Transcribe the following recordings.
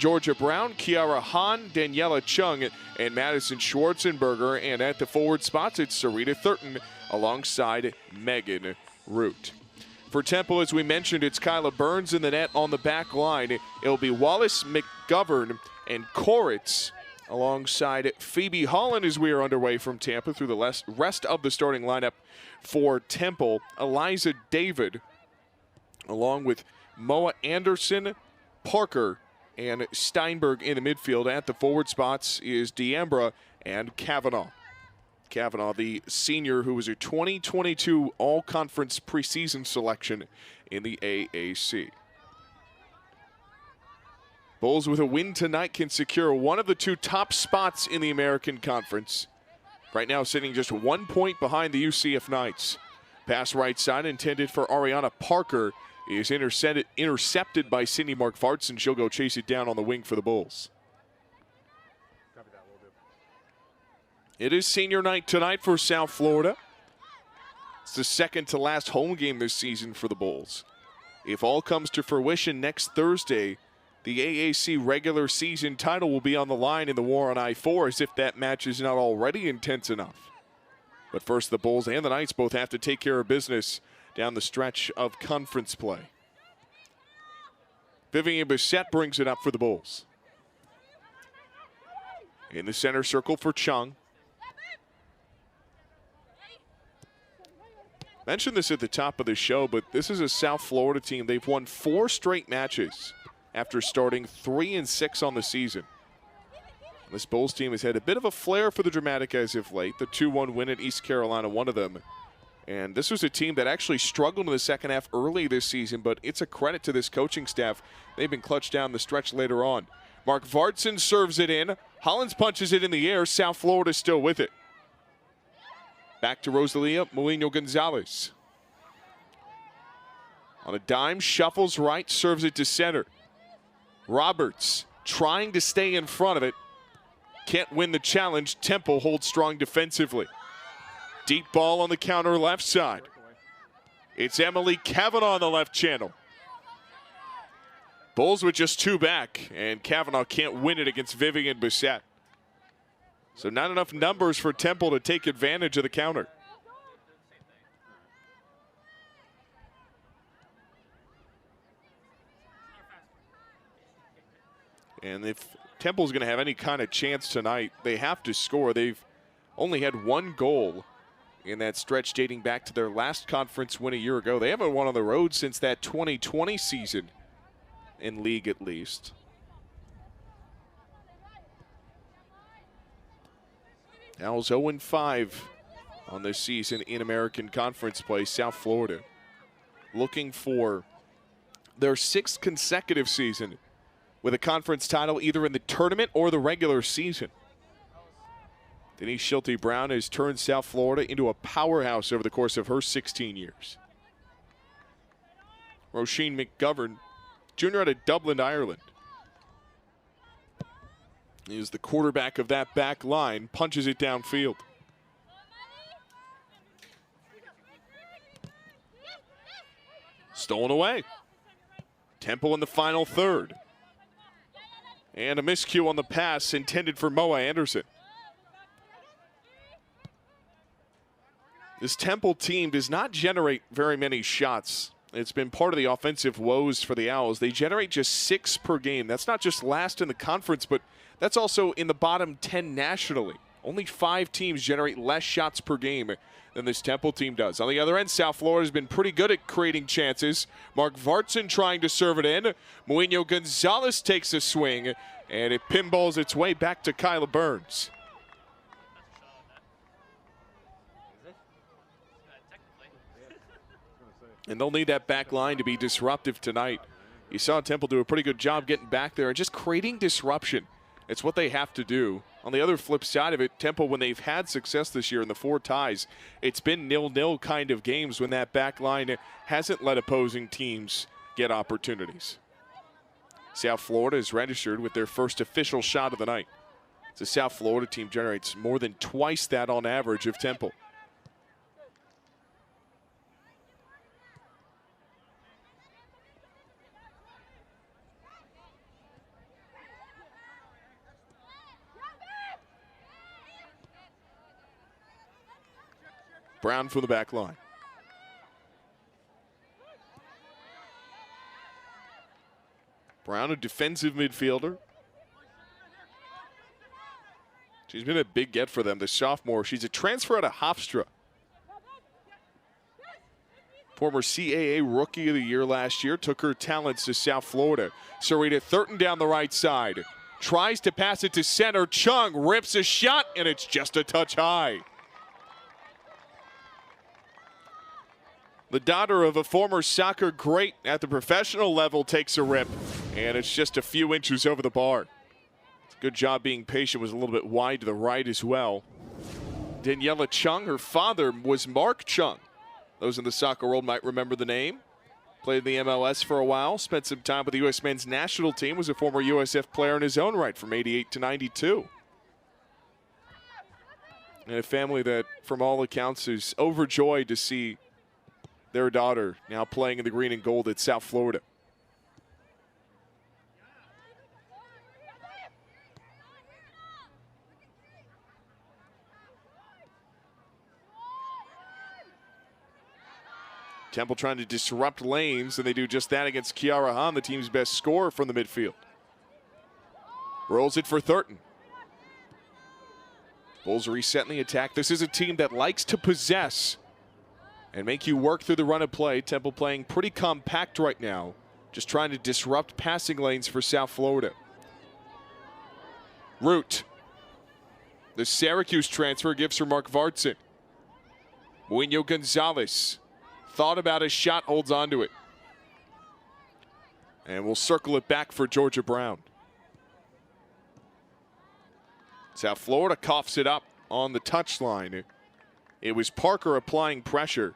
Georgia Brown, Kiara Hahn, Daniela Chung, and Madison Schwarzenberger. And at the forward spots, it's Sarita Thurton alongside Megan Root. For Temple, as we mentioned, it's Kyla Burns in the net on the back line. It'll be Wallace McGovern and Koritz alongside Phoebe Holland as we are underway from Tampa through the rest of the starting lineup for Temple. Eliza David, along with Moa Anderson, Parker, and Steinberg in the midfield. At the forward spots is D'Ambra and Kavanaugh. Kavanaugh, the senior who was a 2022 All-Conference preseason selection in the AAC. Bulls with a win tonight can secure one of the two top spots in the American Conference. Right now sitting just 1 point behind the UCF Knights. Pass right side intended for Ariana Parker is intercepted by Cindy Mark-Vartson. She'll go chase it down on the wing for the Bulls. It is senior night tonight for South Florida. It's the second to last home game this season for the Bulls. If all comes to fruition next Thursday, the AAC regular season title will be on the line in the war on I-4, as if that match is not already intense enough. But first, the Bulls and the Knights both have to take care of business down the stretch of conference play. Vivian Bissett brings it up for the Bulls. In the center circle for Chung. Mentioned this at the top of the show, but this is a South Florida team. They've won 4 straight matches after starting 3-6 on the season. This Bulls team has had a bit of a flair for the dramatic as of late. The 2-1 win at East Carolina, one of them. And this was a team that actually struggled in the second half early this season, but it's a credit to this coaching staff. They've been clutched down the stretch later on. Mark-Vartson serves it in. Hollins punches it in the air. South Florida still with it. Back to Rosalia Molino-Gonzalez. On a dime, shuffles right, serves it to center. Roberts trying to stay in front of it. Can't win the challenge. Temple holds strong defensively. Deep ball on the counter left side. It's Emily Kavanaugh on the left channel. Bulls with just 2 back, and Kavanaugh can't win it against Vivian Bissett. So not enough numbers for Temple to take advantage of the counter. And if Temple's going to have any kind of chance tonight, they have to score. They've only had 1 goal in that stretch dating back to their last conference win a year ago. They haven't won on the road since that 2020 season, in league at least. Owls 0-5 on this season in American Conference play. South Florida looking for their 6th consecutive season with a conference title either in the tournament or the regular season. Denise Schulte-Brown has turned South Florida into a powerhouse over the course of her 16 years. Roisin McGovern, junior out of Dublin, Ireland. He is the quarterback of that back line, punches it downfield. Stolen away. Temple in the final third. And a miscue on the pass intended for Moa Anderson. This Temple team does not generate very many shots. It's been part of the offensive woes for the Owls. They generate just 6 per game. That's not just last in the conference, but that's also in the bottom 10 nationally. Only 5 teams generate less shots per game than this Temple team does. On the other end, South Florida has been pretty good at creating chances. Mark-Vartson trying to serve it in. Molino-Gonzalez takes a swing, and it pinballs its way back to Kyla Burns. And they'll need that back line to be disruptive tonight. You saw Temple do a pretty good job getting back there and just creating disruption. It's what they have to do. On the other flip side of it, Temple, when they've had success this year in the 4 ties, it's been 0-0 kind of games when that back line hasn't let opposing teams get opportunities. South Florida is registered with their first official shot of the night. The South Florida team generates more than twice that on average of Temple. Brown from the back line. Brown, a defensive midfielder. She's been a big get for them, the sophomore. She's a transfer out of Hofstra. Former CAA Rookie of the Year last year, took her talents to South Florida. Sarita Thurton down the right side. Tries to pass it to center. Chung rips a shot, and it's just a touch high. The daughter of a former soccer great at the professional level takes a rip, and it's just a few inches over the bar. Good job being patient, was a little bit wide to the right as well. Daniela Chung, her father was Mark Chung. Those in the soccer world might remember the name. Played in the MLS for a while, spent some time with the U.S. men's national team, was a former USF player in his own right from '88 to '92. And a family that, from all accounts, is overjoyed to see their daughter now playing in the green and gold at South Florida. Temple trying to disrupt lanes, and they do just that against Kiara Hahn, the team's best scorer from the midfield. Rolls it for Thurton. Bulls reset in the attack. This is a team that likes to possess and make you work through the run of play. Temple playing pretty compact right now, just trying to disrupt passing lanes for South Florida. Root. The Syracuse transfer gives her Mark Vartson. Muino Gonzalez. Thought about his shot, holds on to it. And we'll circle it back for Georgia Brown. South Florida coughs it up on the touchline. It was Parker applying pressure.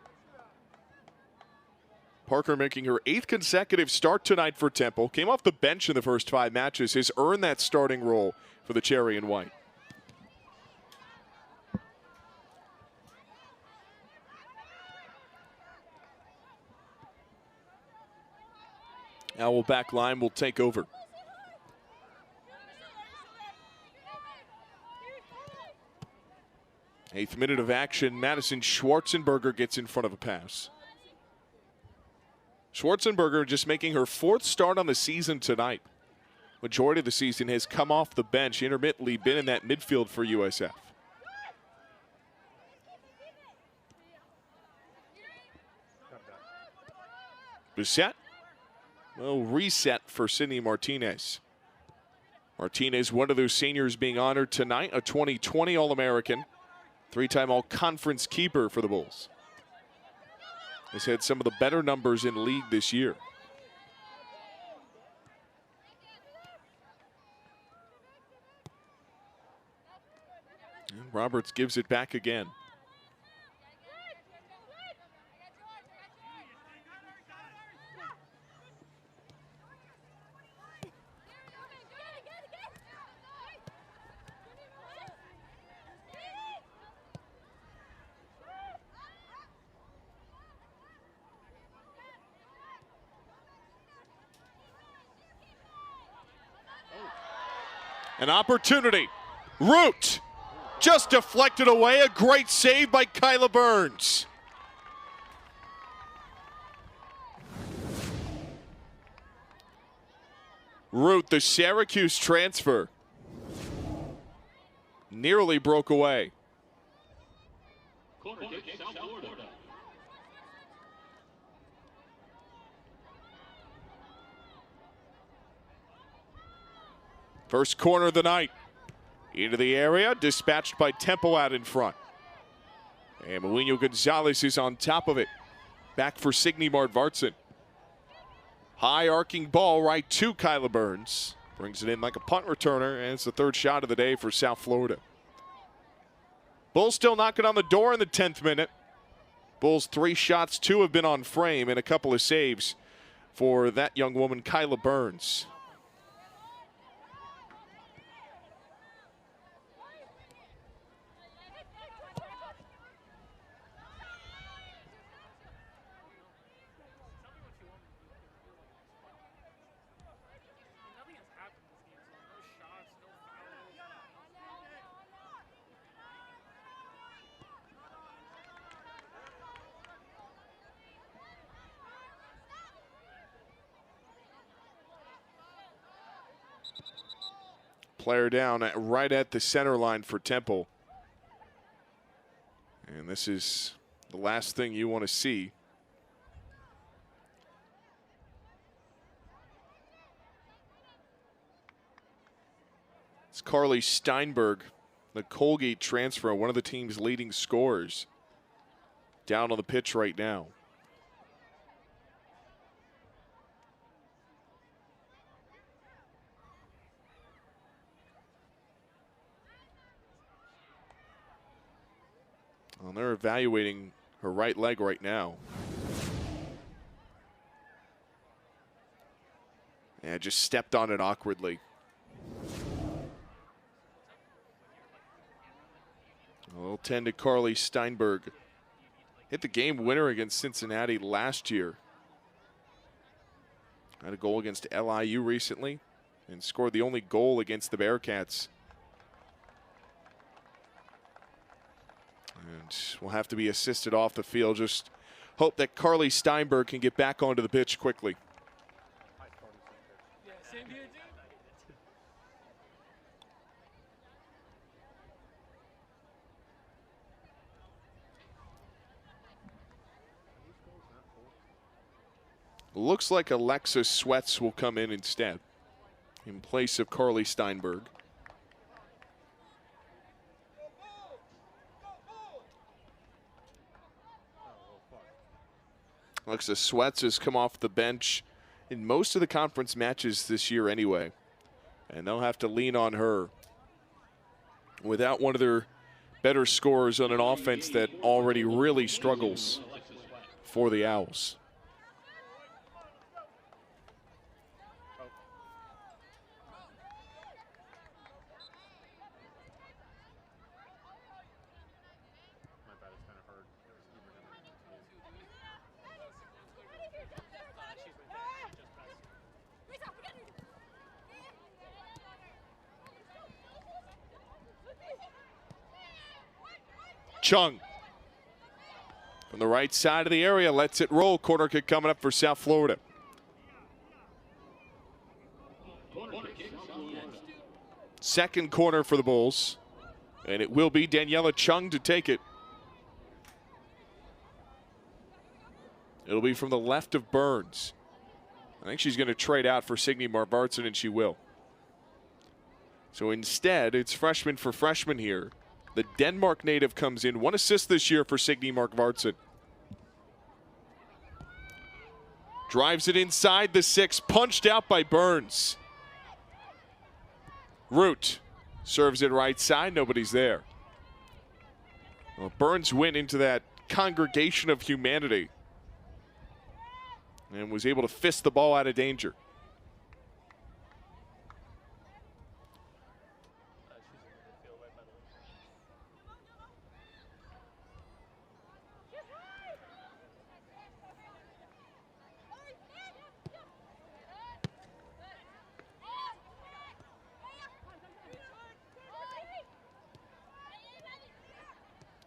Parker making her 8th consecutive start tonight for Temple. Came off the bench in the first 5 matches. Has earned that starting role for the Cherry and White. Owl back line will take over. Eighth minute of action. Madison Schwarzenberger gets in front of a pass. Schwarzenberger just making her 4th start on the season tonight. Majority of the season has come off the bench, intermittently been in that midfield for USF. Bissett. Well, reset for Sydney Martinez. Martinez, one of those seniors being honored tonight, a 2020 All-American, 3-time All-Conference keeper for the Bulls. Has had some of the better numbers in league this year. And Roberts gives it back again. An opportunity. Root just deflected away. A great save by Kyla Burns. Root, the Syracuse transfer, nearly broke away. First corner of the night. Into the area, dispatched by Temple out in front. And Muino Gonzalez is on top of it. Back for Signe Mard-Vartson. High arcing ball right to Kyla Burns. Brings it in like a punt returner, and it's the 3rd shot of the day for South Florida. Bulls still knocking on the door in the 10th minute. Bulls 3 shots, 2 have been on frame, and a couple of saves for that young woman, Kyla Burns. Player down right at the center line for Temple. And this is the last thing you want to see. It's Carly Steinberg, the Colgate transfer, one of the team's leading scorers, down on the pitch right now. Well, they're evaluating her right leg right now. Yeah, just stepped on it awkwardly. A little 10 to Carly Steinberg. Hit the game winner against Cincinnati last year. Had a goal against LIU recently and scored the only goal against the Bearcats. And will have to be assisted off the field. Just hope that Carly Steinberg can get back onto the pitch quickly. Looks like Alexa Sweats will come in instead, in place of Carly Steinberg. Alexa Sweats has come off the bench in most of the conference matches this year anyway, and they'll have to lean on her without one of their better scorers on an offense that already really struggles for the Owls. Chung from the right side of the area lets it roll. Corner kick coming up for South Florida. Second corner for the Bulls, and it will be Daniela Chung to take it. It'll be from the left of Burns. I think she's going to trade out for Signe Marvartson, and she will. So instead, it's freshman for freshman here. The Denmark native comes in. 1 assist this year for Signe Marvartson. Drives it inside the 6, punched out by Burns. Root serves it right side, nobody's there. Well, Burns went into that congregation of humanity and was able to fist the ball out of danger.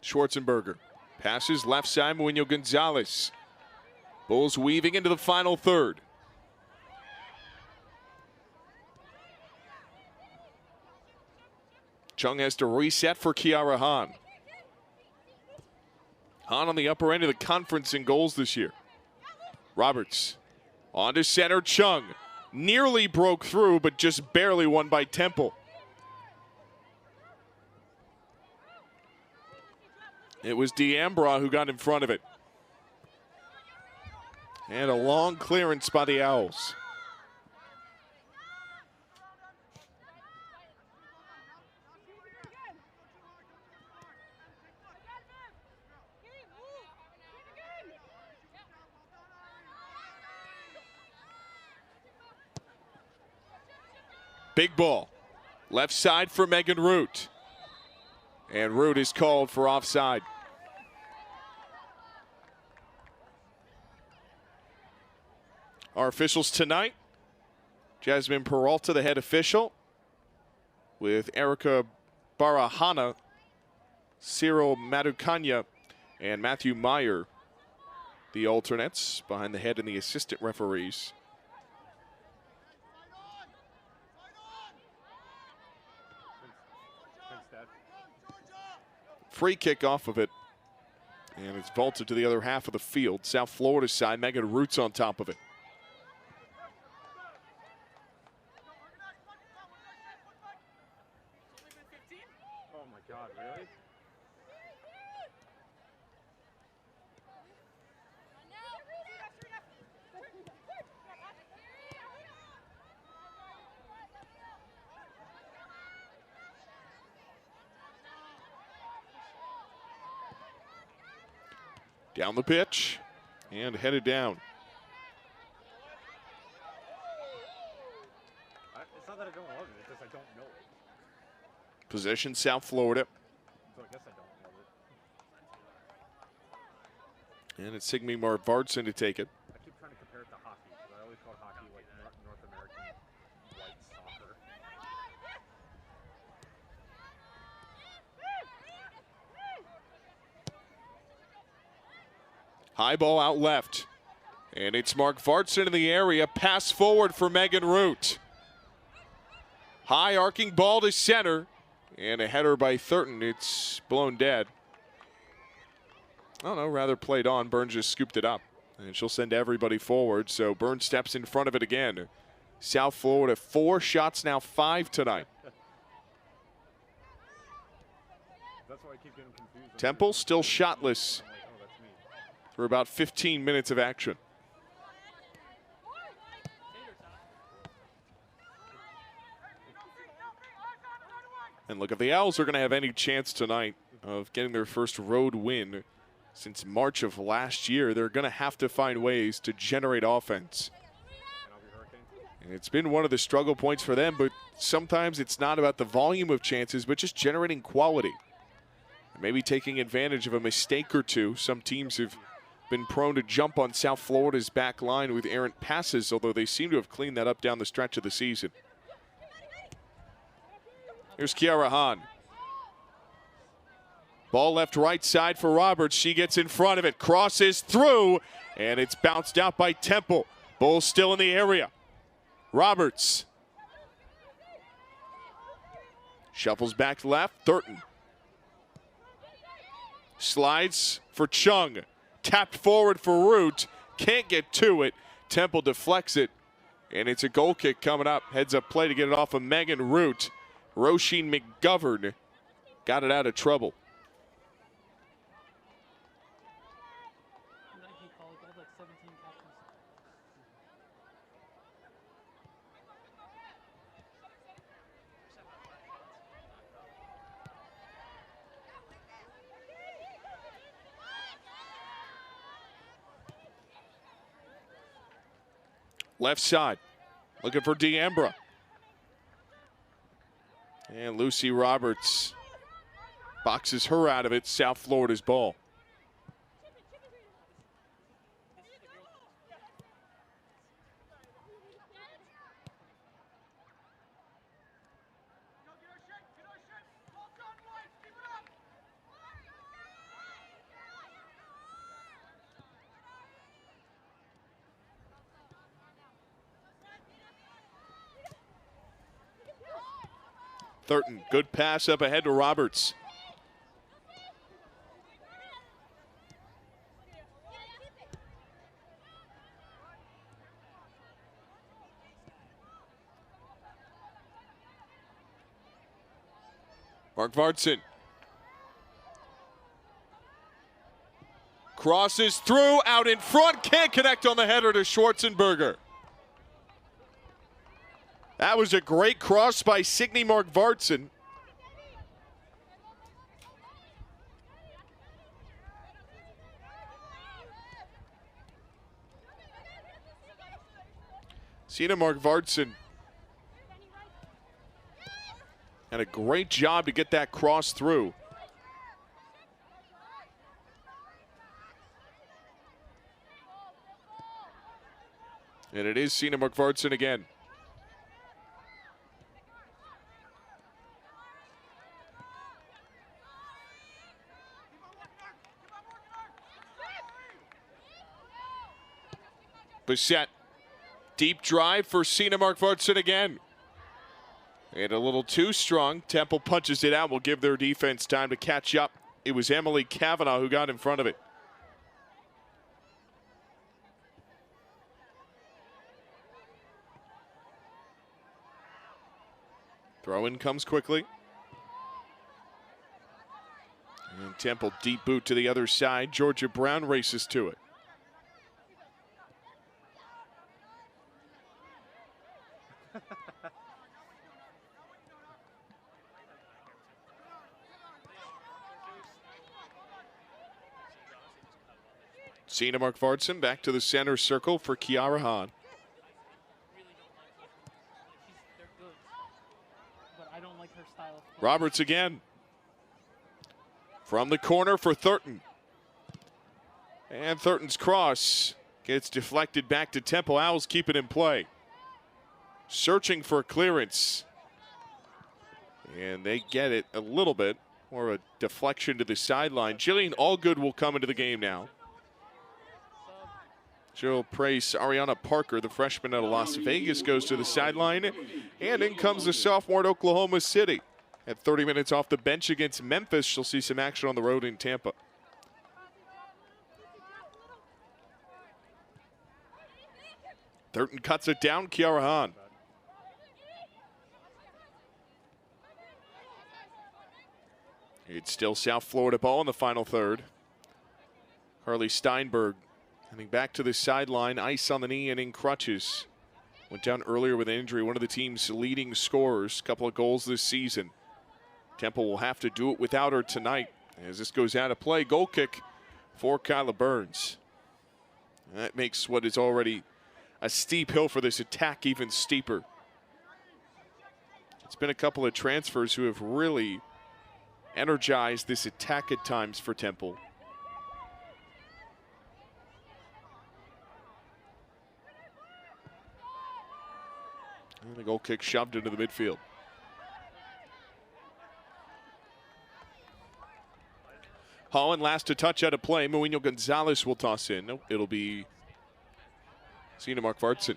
Schwarzenberger passes left side, Muñoz Gonzalez. Bulls weaving into the final third. Chung has to reset for Kiara Hahn. Hahn on the upper end of the conference in goals this year. Roberts on to center. Chung nearly broke through, but just barely won by Temple. It was D'Ambra who got in front of it. And a long clearance by the Owls. Big ball. Left side for Megan Root. And Root is called for offside. Our officials tonight: Jasmine Peralta, the head official, with Erica Barahana, Cyril Madukanya, and Matthew Meyer, the alternates behind the head and the assistant referees. free kick off of it. And it's vaulted to the other half of the field. South Florida side, Megan Root's on top of it. Oh my God, really? Down the pitch and headed down. It's not that I don't love it, it's just I don't know it. Possession, South Florida. So I guess I don't love it. And it's Sigmund Marvartson to take it. I keep trying to compare it to hockey, because I always call hockey like North American white soccer. High ball out left. And it's Mark Vartson in the area. Pass forward for Megan Root. High arcing ball to center. And a header by Thurton. It's blown dead. I don't know, rather played on. Burns just scooped it up. And she'll send everybody forward. So Burns steps in front of it again. South Florida, 4 shots, now 5 tonight. That's why I keep getting confused. Temple still shotless for about 15 minutes of action. And look, if the Owls are going to have any chance tonight of getting their first road win since March of last year, they're going to have to find ways to generate offense. And it's been one of the struggle points for them, but sometimes it's not about the volume of chances, but just generating quality. Maybe taking advantage of a mistake or two. Some teams have been prone to jump on South Florida's back line with errant passes, although they seem to have cleaned that up down the stretch of the season. Here's Kiara Hahn. Ball left right side for Roberts. She gets in front of it, crosses through, and it's bounced out by Temple. Bulls still in the area. Roberts. Shuffles back left, Thurton. Slides for Chung. Tapped forward for Root. Can't get to it. Temple deflects it, and it's a goal kick coming up. Heads up play to get it off of Megan Root. Roisin McGovern got it out of trouble. Left side, looking for D'Ambra. And Lucy Roberts boxes her out of it. South Florida's ball. Thurton, good pass up ahead to Roberts. Mark Vartson. Crosses through, out in front, can't connect on the header to Schwarzenberger. That was a great cross by Signe Mark Vartson. Signe Mark Vartson had a great job to get that cross through. And it is Signe Mark Vartson again. Bissett, deep drive for Signe Mark Vartson again. And a little too strong. Temple punches it out. Will give their defense time to catch up It was Emily Kavanaugh who got in front of it. Throw-in comes quickly. And Temple deep boot to the other side. Georgia Brown races to it. Cena Markvartson back to the center circle for Kiara Hahn. Roberts again. From the corner for Thurton. And Thurton's cross gets deflected back to Temple. Owls keep it in play. Searching for clearance. And they get it a little bit. More a deflection to the sideline. Jillian Allgood will come into the game now. She'll praise Ariana Parker, the freshman out of Las Vegas, goes to the sideline. And in comes the sophomore at Oklahoma City. At 30 minutes off the bench against Memphis, she'll see some action on the road in Tampa. Thurton cuts it down, Kiara Hahn. It's still South Florida ball in the final third. Harley Steinberg heading back to the sideline, ice on the knee and in crutches. Went down earlier with an injury, one of the team's leading scorers, a couple of goals this season. Temple will have to do it without her tonight as this goes out of play. Goal kick for Kyla Burns. And that makes what is already a steep hill for this attack even steeper. It's been a couple of transfers who have really energized this attack at times for Temple. And the goal kick shoved into the midfield. Holland last to touch out of play. Muino Gonzalez will toss in. Nope, it'll be Cena Markvartson.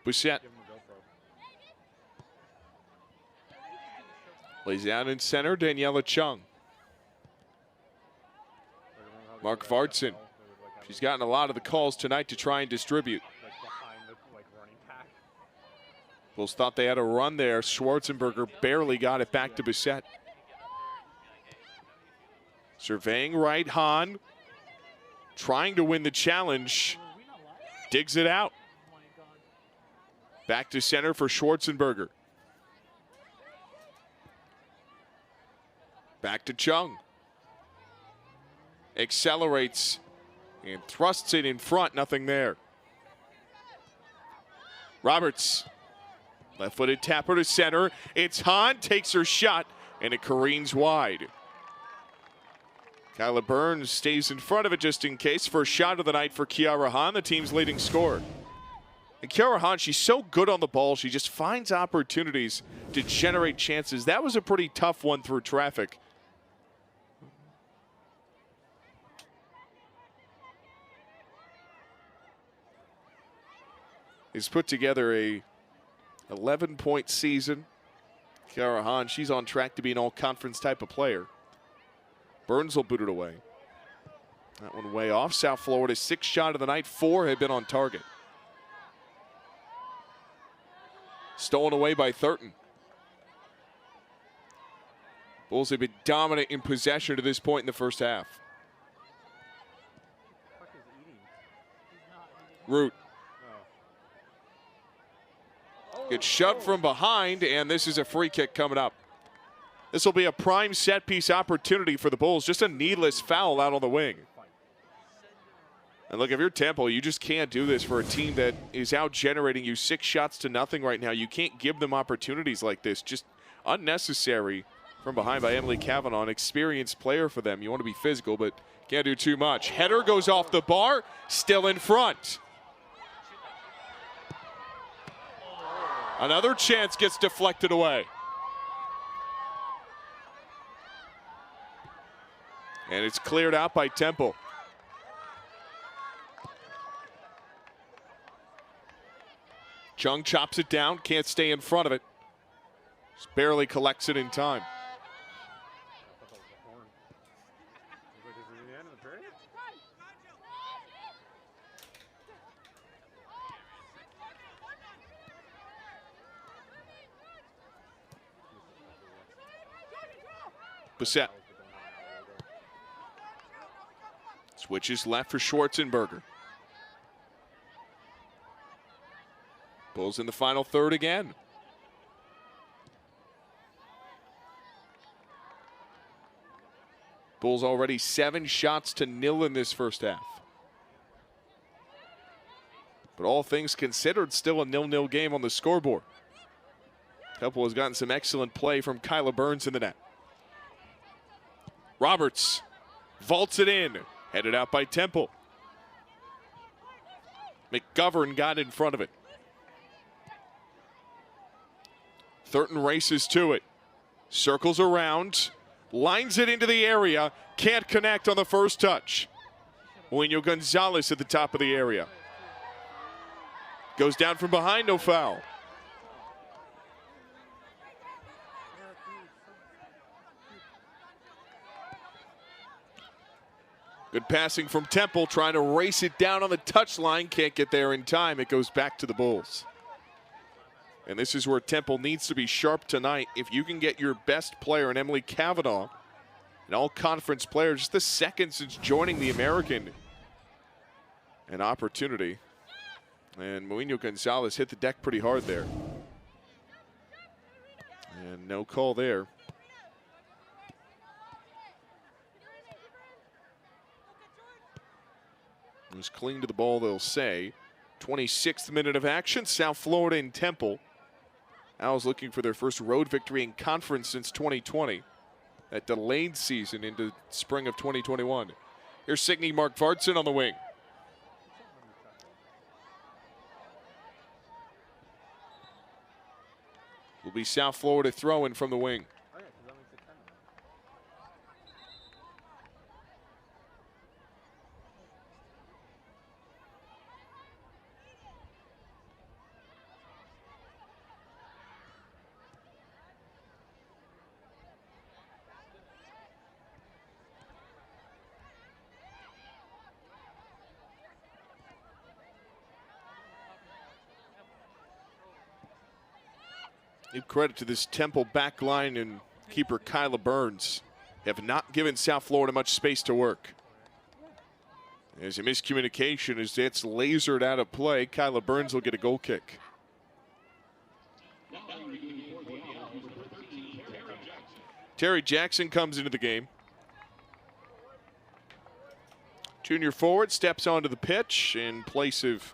Boussette lays out in center, Daniela Chung. Markvartson. She's gotten a lot of the calls tonight to try and distribute. Bulls thought they had a run there. Schwarzenberger barely got it back to Boussette. Surveying right, Hahn. Trying to win the challenge. Digs it out. Back to center for Schwarzenberger. Back to Chung. Accelerates and thrusts it in front. Nothing there. Roberts. Left-footed tapper to center. It's Hahn. Takes her shot and it careens wide. Kyla Burns stays in front of it just in case. First shot of the night for Kiara Hahn, the team's leading scorer. And Kiara Hahn, she's so good on the ball. She just finds opportunities to generate chances. That was a pretty tough one through traffic. He's put together a 11-point season. Kiara Hahn, she's on track to be an all-conference type of player. Burns will boot it away. That one way off. South Florida's sixth shot of the night. 4 had been on target. Stolen away by Thurton. Bulls have been dominant in possession to this point in the first half. Root. Gets shoved from behind, and this is a free kick coming up. This will be a prime set piece opportunity for the Bulls. Just a needless foul out on the wing. And look, if you're Temple, you just can't do this for a team that is out generating you 6 shots to nothing right now. You can't give them opportunities like this. Just unnecessary from behind by Emily Kavanaugh, an experienced player for them. You want to be physical, but can't do too much. Header goes off the bar, still in front. Another chance gets deflected away. And it's cleared out by Temple. Chung chops it down, can't stay in front of it. Just barely collects it in time. I thought that was a horn. I was like, is it the end of the period? Bissett switches left for Schwarzenberger. Bulls in the final third again. Bulls already 7 shots to 0 in this first half. But all things considered, still a 0-0 game on the scoreboard. Temple has gotten some excellent play from Kyla Burns in the net. Roberts vaults it in, headed out by Temple. McGovern got in front of it. Thurton races to it, circles around, lines it into the area, can't connect on the first touch. Muino Gonzalez at the top of the area. Goes down from behind, no foul. Good passing from Temple, trying to race it down on the touchline. Can't get there in time. It goes back to the Bulls. And this is where Temple needs to be sharp tonight. If you can get your best player in Emily Kavanaugh, an all-conference player, just the second since joining the American, an opportunity. And Muino Gonzalez hit the deck pretty hard there. And no call there. It was clean to the ball, they'll say. 26th minute of action, South Florida and Temple. Owls looking for their first road victory in conference since 2020. That delayed season into spring of 2021. Here's Signe Mark Vartson on the wing. Will be South Florida throwing from the wing. Give credit to this Temple back line and keeper Kyla Burns. Have not given South Florida much space to work. There's a miscommunication as it's lasered out of play. Kyla Burns will get a goal kick. Terry Jackson comes into the game. Junior forward steps onto the pitch in place of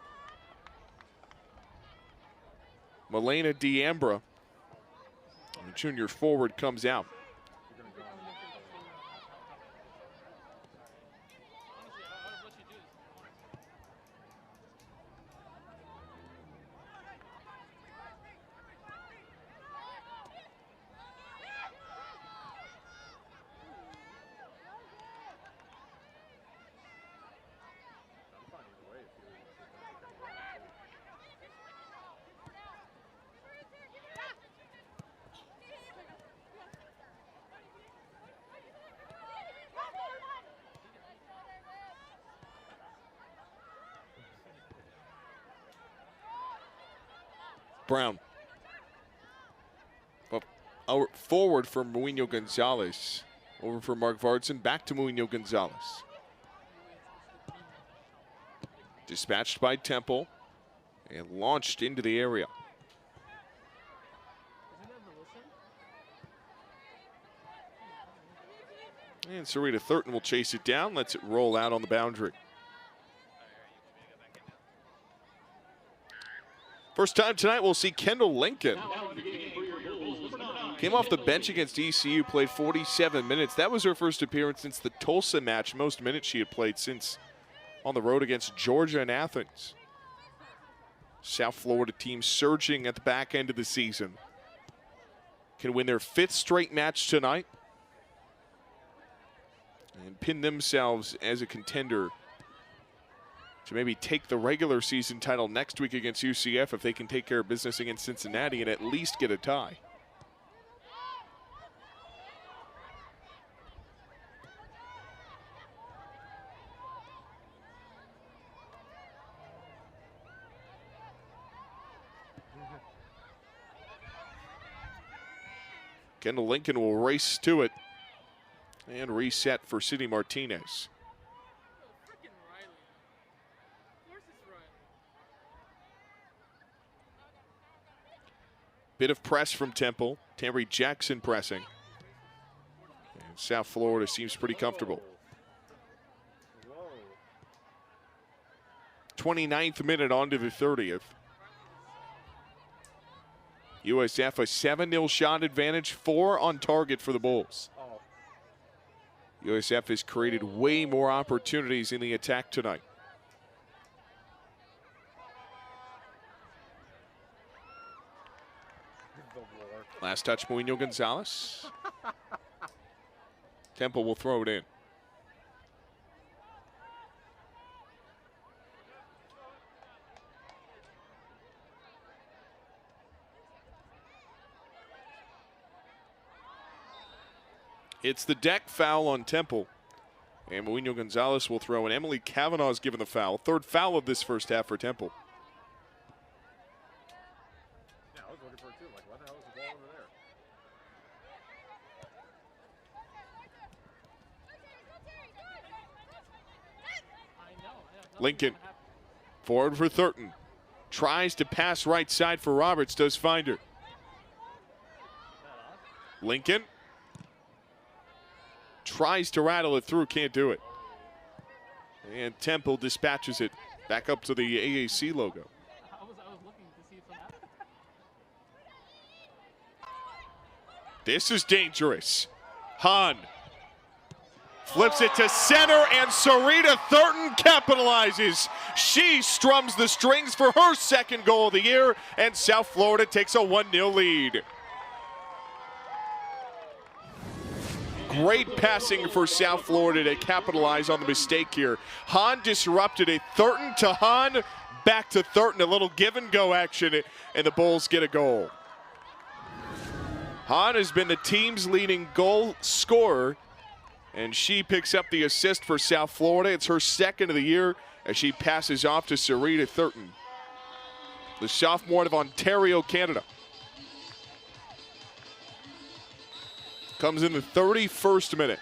Milena D'Ambra. The junior forward comes out. Brown. Forward for Muino Gonzalez. Over for Mark Vartson. Back to Muino Gonzalez. Dispatched by Temple and launched into the area. And Sarita Thurton will chase it down. Lets it roll out on the boundary. First time tonight, we'll see Kendall Lincoln. Came off the bench against ECU, played 47 minutes. That was her first appearance since the Tulsa match, most minutes she had played since on the road against Georgia and Athens. South Florida team surging at the back end of the season. Can win their 5th straight match tonight. and pin themselves as a contender to maybe take the regular season title next week against UCF if they can take care of business against Cincinnati and at least get a tie. Kendall Lincoln will race to it and reset for Sydney Martinez. Bit of press from Temple. Tamry Jackson pressing. And South Florida seems pretty comfortable. 29th minute on to the 30th. USF a 7-0 shot advantage, 4 on target for the Bulls. USF has created way more opportunities in the attack tonight. Last touch, Muino Gonzalez. Temple will throw it in. It's the deck foul on Temple. And Muino Gonzalez will throw in. Emily Kavanaugh is given the foul. Third foul of this first half for Temple. Yeah, I was looking for it too. Like, why the hell is the ball over there? Lincoln forward for Thurton. Tries to pass right side for Roberts. Does find her. Lincoln tries to rattle it through, can't do it. And Temple dispatches it back up to the AAC logo. I was looking to see if something happened. This is dangerous. Hahn flips it to center, and Sarita Thurton capitalizes. She strums the strings for her second goal of the year, and South Florida takes a 1-0 lead. Great passing for South Florida to capitalize on the mistake here. Hahn disrupted it. Thurton to Hahn, back to Thurton. A little give and go action, and the Bulls get a goal. Hahn has been the team's leading goal scorer, and she picks up the assist for South Florida. It's her second of the year as she passes off to Sarita Thurton, the sophomore of Ontario, Canada. Comes in the 31st minute.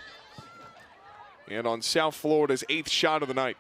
And on South Florida's 8th shot of the night.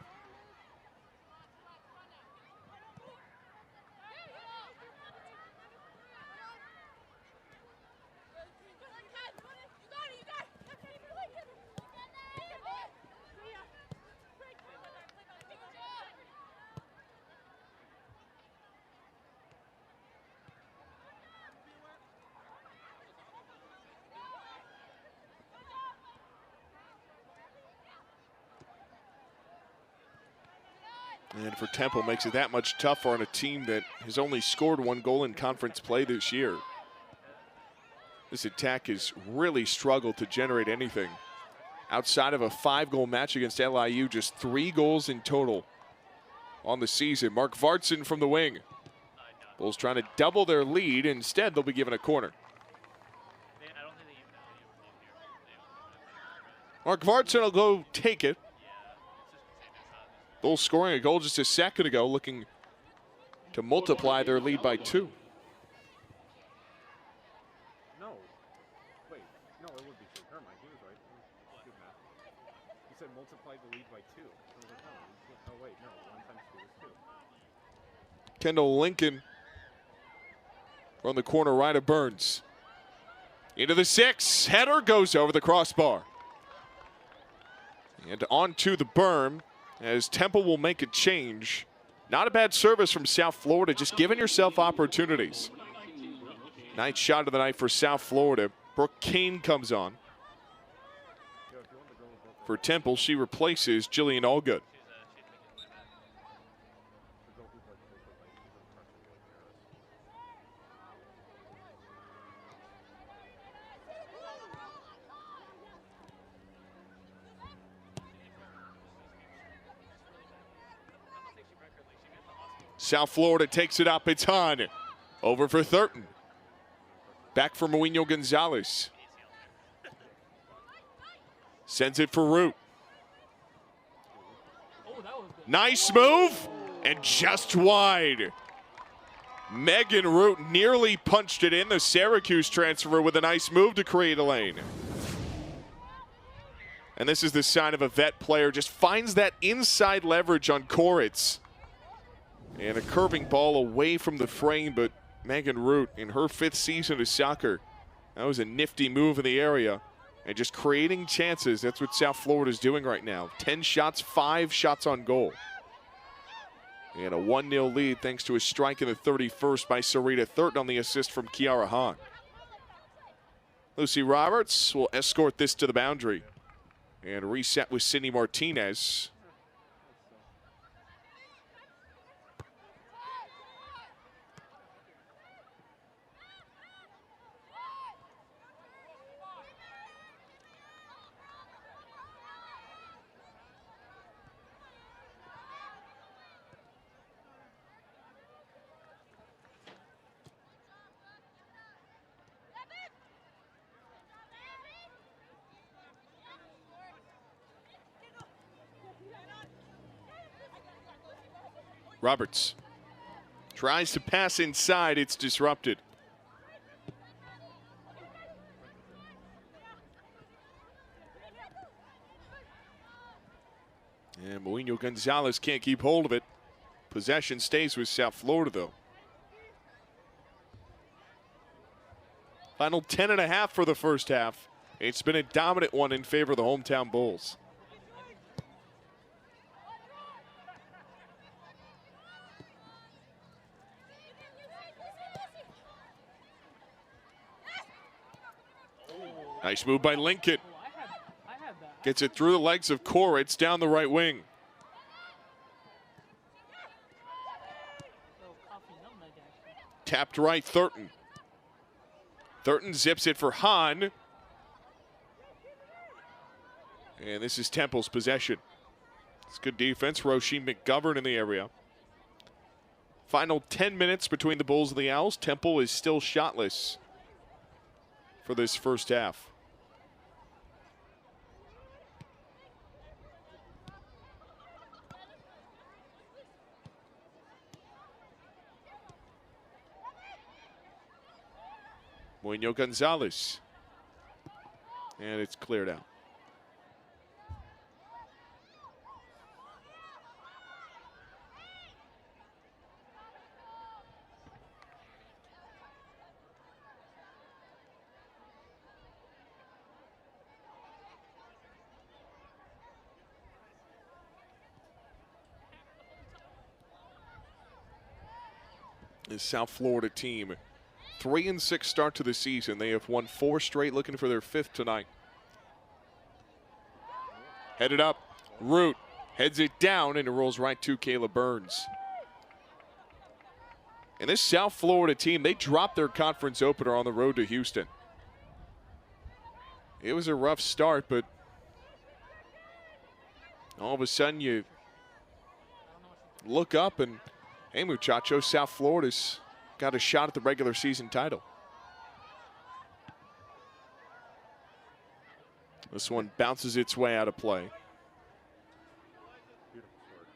And for Temple, makes it that much tougher on a team that has only scored 1 goal in conference play this year. This attack has really struggled to generate anything. Outside of a 5-goal match against LIU, just 3 goals in total on the season. Mark Vartson from the wing. Bulls trying to double their lead. Instead, they'll be given a corner. Mark Vartson will go take it. Bulls scoring a goal just a second ago, looking to multiply their lead by 2. No. Wait. No, it would be 2. Never mind. He was right. Good math. He said multiply the lead by 2. I was like, no. Oh, wait. No. 1 times 2 is 2. Kendall Lincoln from the corner right of Burns. Into the 6. Header goes over the crossbar. And onto the berm as Temple will make a change. Not a bad service from South Florida, just giving yourself opportunities. Ninth shot of the night for South Florida. Brooke Kane comes on. For Temple, she replaces Jillian Allgood. South Florida takes it up. It's Hahn. Over for Thurton. Back for Mourinho Gonzalez. Sends it for Root. Oh, that was good. Nice move, and just wide. Megan Root nearly punched it in. The Syracuse transfer with a nice move to create a lane. And this is the sign of a vet player. Just finds that inside leverage on Koritz. And a curving ball away from the frame, but Megan Root, in her 5th season of soccer, that was a nifty move in the area. And just creating chances, that's what South Florida is doing right now. 10 shots, 5 shots on goal. And a 1-0 lead thanks to a strike in the 31st by Sarita Thurton on the assist from Kiara Hahn. Lucy Roberts will escort this to the boundary. And reset with Sydney Martinez. Roberts tries to pass inside. It's disrupted. And Mourinho Gonzalez can't keep hold of it. Possession stays with South Florida, though. Final 10.5 for the first half. It's been a dominant one in favor of the hometown Bulls. Nice move by Lincoln. I had that. Gets it through the legs of Koritz down the right wing. Little coffee nutmeg action. Tapped right, Thurton. Thurton zips it for Hahn. And this is Temple's possession. It's good defense. Roisin McGovern in the area. Final 10 minutes between the Bulls and the Owls. Temple is still shotless for this first half. Mourinho Gonzalez. And it's cleared out. The South Florida team, 3-6 start to the season. They have won 4 straight, looking for their 5th tonight. Headed up, Root heads it down, and it rolls right to Kayla Burns. And this South Florida team, they dropped their conference opener on the road to Houston. It was a rough start, but all of a sudden you look up and, hey, muchachos, South Florida's got a shot at the regular season title. This one bounces its way out of play. Beautiful sword.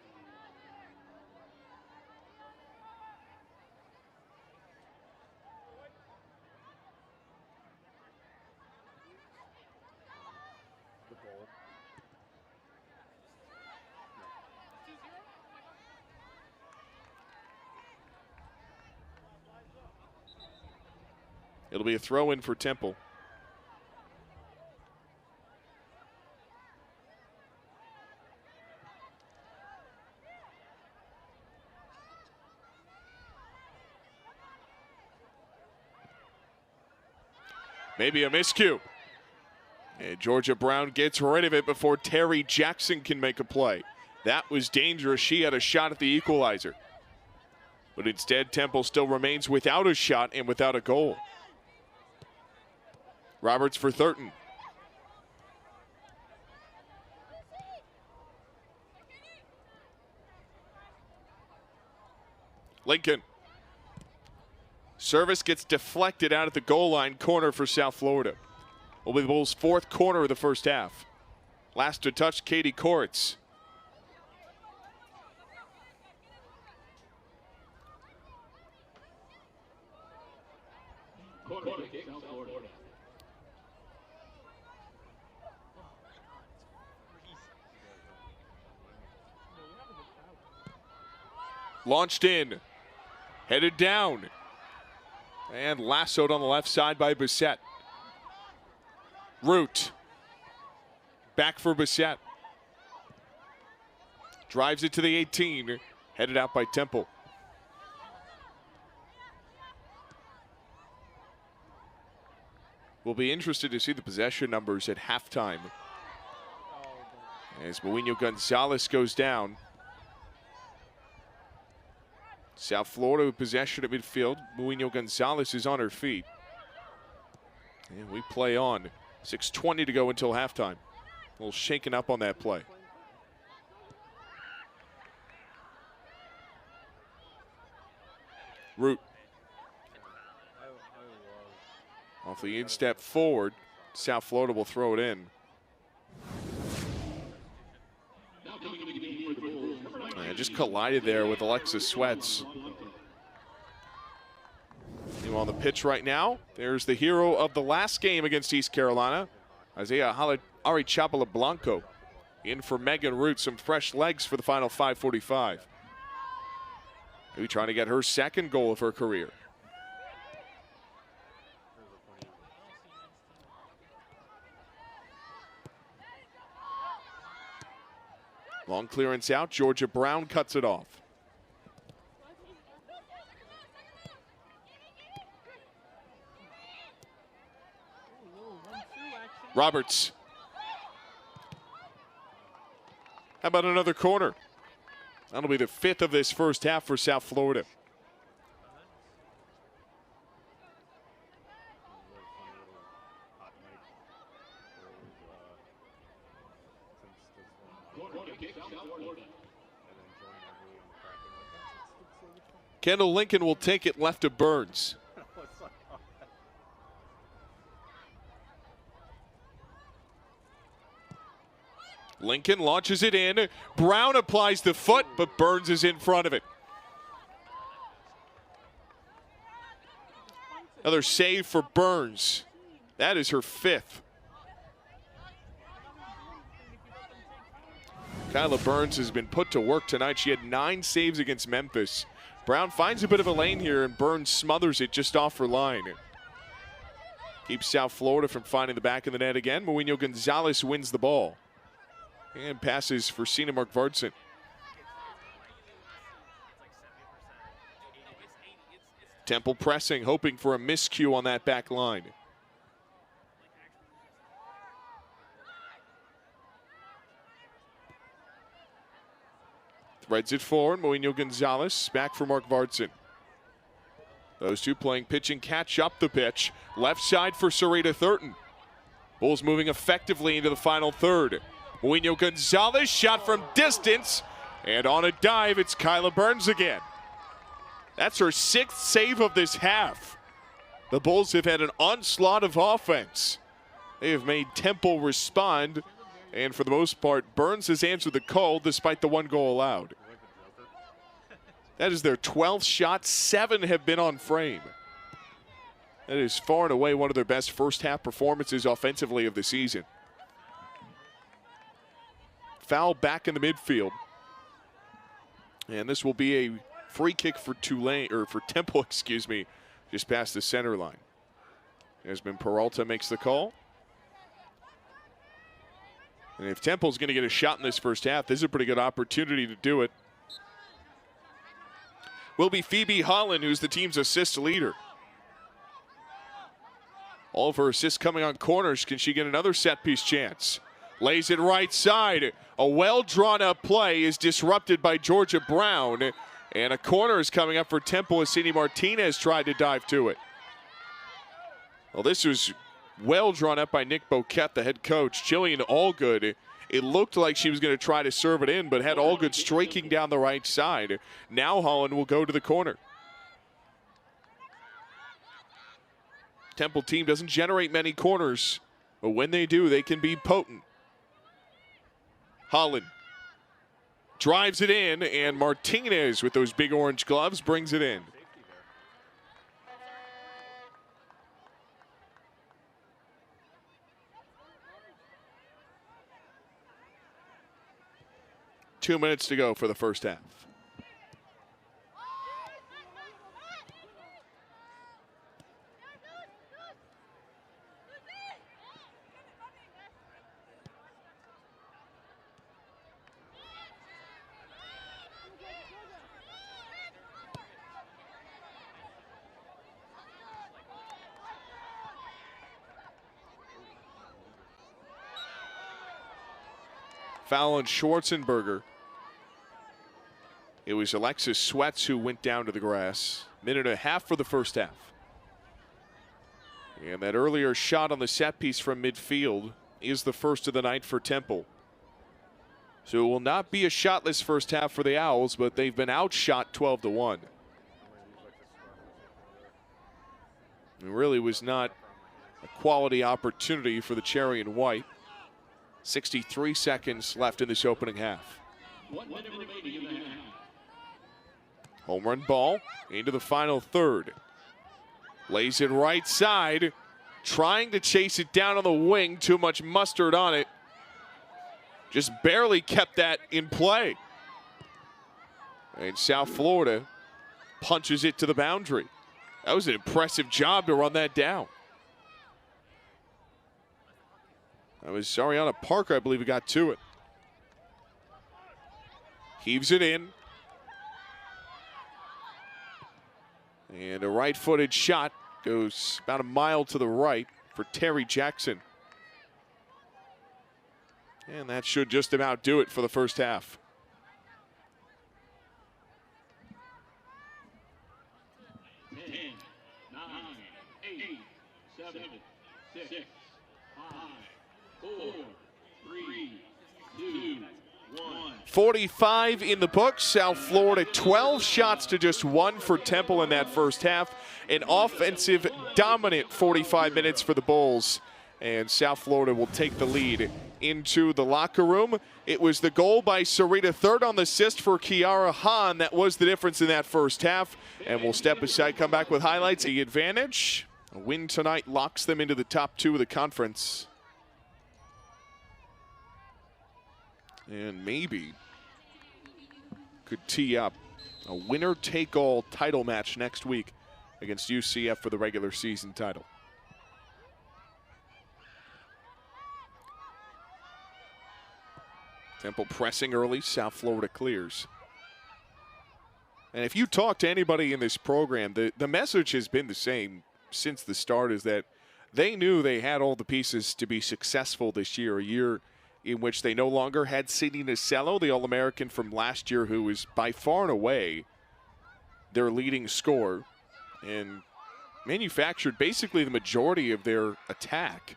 The bowl. It'll be a throw in for Temple. Maybe a miscue. And Georgia Brown gets rid of it before Terry Jackson can make a play. That was dangerous. She had a shot at the equalizer. But instead, Temple still remains without a shot and without a goal. Roberts for Thurton. Lincoln. Service gets deflected out at the goal line, corner for South Florida. Will be the Bulls' 4th corner of the first half. Last to touch, Katie Koritz. Launched in, headed down, and lassoed on the left side by Bissett. Root, back for Bissett. Drives it to the 18, headed out by Temple. We'll be interested to see the possession numbers at halftime as Mourinho Gonzalez goes down. South Florida with possession at midfield. Mourinho Gonzalez is on her feet. And we play on. 6:20 to go until halftime. A little shaken up on that play. Root. Off the instep forward. South Florida will throw it in. Just collided there with Alexis Sweats. On the pitch right now, there's the hero of the last game against East Carolina, Isaiah Arichabala Blanco. In for Megan Root, some fresh legs for the final 5:45. Maybe trying to get her 2nd goal of her career. Long clearance out. Georgia Brown cuts it off. Roberts. How about another corner? That'll be the 5th of this first half for South Florida. Kendall Lincoln will take it left to Burns. Lincoln launches it in. Brown applies the foot, but Burns is in front of it. Another save for Burns. That is her 5th. Kyla Burns has been put to work tonight. She had 9 saves against Memphis. Brown finds a bit of a lane here, and Burns smothers it just off her line. Keeps South Florida from finding the back of the net again. Mourinho Gonzalez wins the ball. And passes for Sina Markvartson. Temple pressing, hoping for a miscue on that back line. Threads it forward. Mourinho Gonzalez back for Markvartson. Those two playing pitch and catch up the pitch. Left side for Sarita Thurton. Bulls moving effectively into the final third. Mourinho Gonzalez shot from distance. And on a dive, it's Kyla Burns again. That's her 6th save of this half. The Bulls have had an onslaught of offense. They have made Temple respond. And for the most part, Burns has answered the call despite the 1 goal allowed. That is their 12th shot. 7 have been on frame. That is far and away one of their best first half performances offensively of the season. Foul back in the midfield. And this will be a free kick for Temple, excuse me, just past the center line. Esmond Peralta makes the call. And if Temple's going to get a shot in this first half, this is a pretty good opportunity to do it. Will be Phoebe Holland, who's the team's assist leader. All of her assists coming on corners. Can she get another set piece chance? Lays it right side. A well drawn up play is disrupted by Georgia Brown. And a corner is coming up for Temple as Cindy Martinez tried to dive to it. Well, this was well drawn up by Nick Boquette, the head coach. Jillian Allgood It looked like she was going to try to serve it in, but had Allgood striking down the right side. Now Holland will go to the corner. Temple team doesn't generate many corners, but when they do, they can be potent. Holland drives it in, and Martinez with those big orange gloves brings it in. 2 minutes to go for the first half. Foul on Schwarzenberger. It was Alexis Sweats who went down to the grass. Minute and a half for the first half. And that earlier shot on the set piece from midfield is the first of the night for Temple. So it will not be a shotless first half for the Owls, but they've been outshot 12-1. It really was not a quality opportunity for the Cherry and White. 63 seconds left in this opening half. 1 minute remaining in the half. Home run ball into the final third. Lays it right side, trying to chase it down on the wing. Too much mustard on it. Just barely kept that in play. And South Florida punches it to the boundary. That was an impressive job to run that down. That was Ariana Parker, I believe, who got to it. Heaves it in. And a right-footed shot goes about a mile to the right for Terry Jackson. And that should just about do it for the first half. 10, 9, 8, 7, 6, 5, 4, 3, 2, 1. 45 in the books. South Florida 12 shots to just 1 for Temple in that first half. An offensive dominant 45 minutes for the Bulls. And South Florida will take the lead into the locker room. It was the goal by Sarita, third on the assist for Kiara Hahn. That was the difference in that first half. And we'll step aside, come back with highlights. The advantage. A win tonight locks them into the top 2 of the conference. And maybe could tee up a winner-take-all title match next week against UCF for the regular season title. Temple pressing early, South Florida clears. And if you talk to anybody in this program, the message has been the same since the start, is that they knew they had all the pieces to be successful this year, a year in which they no longer had Sidney Nasello, the All-American from last year, who was by far and away their leading scorer and manufactured basically the majority of their attack.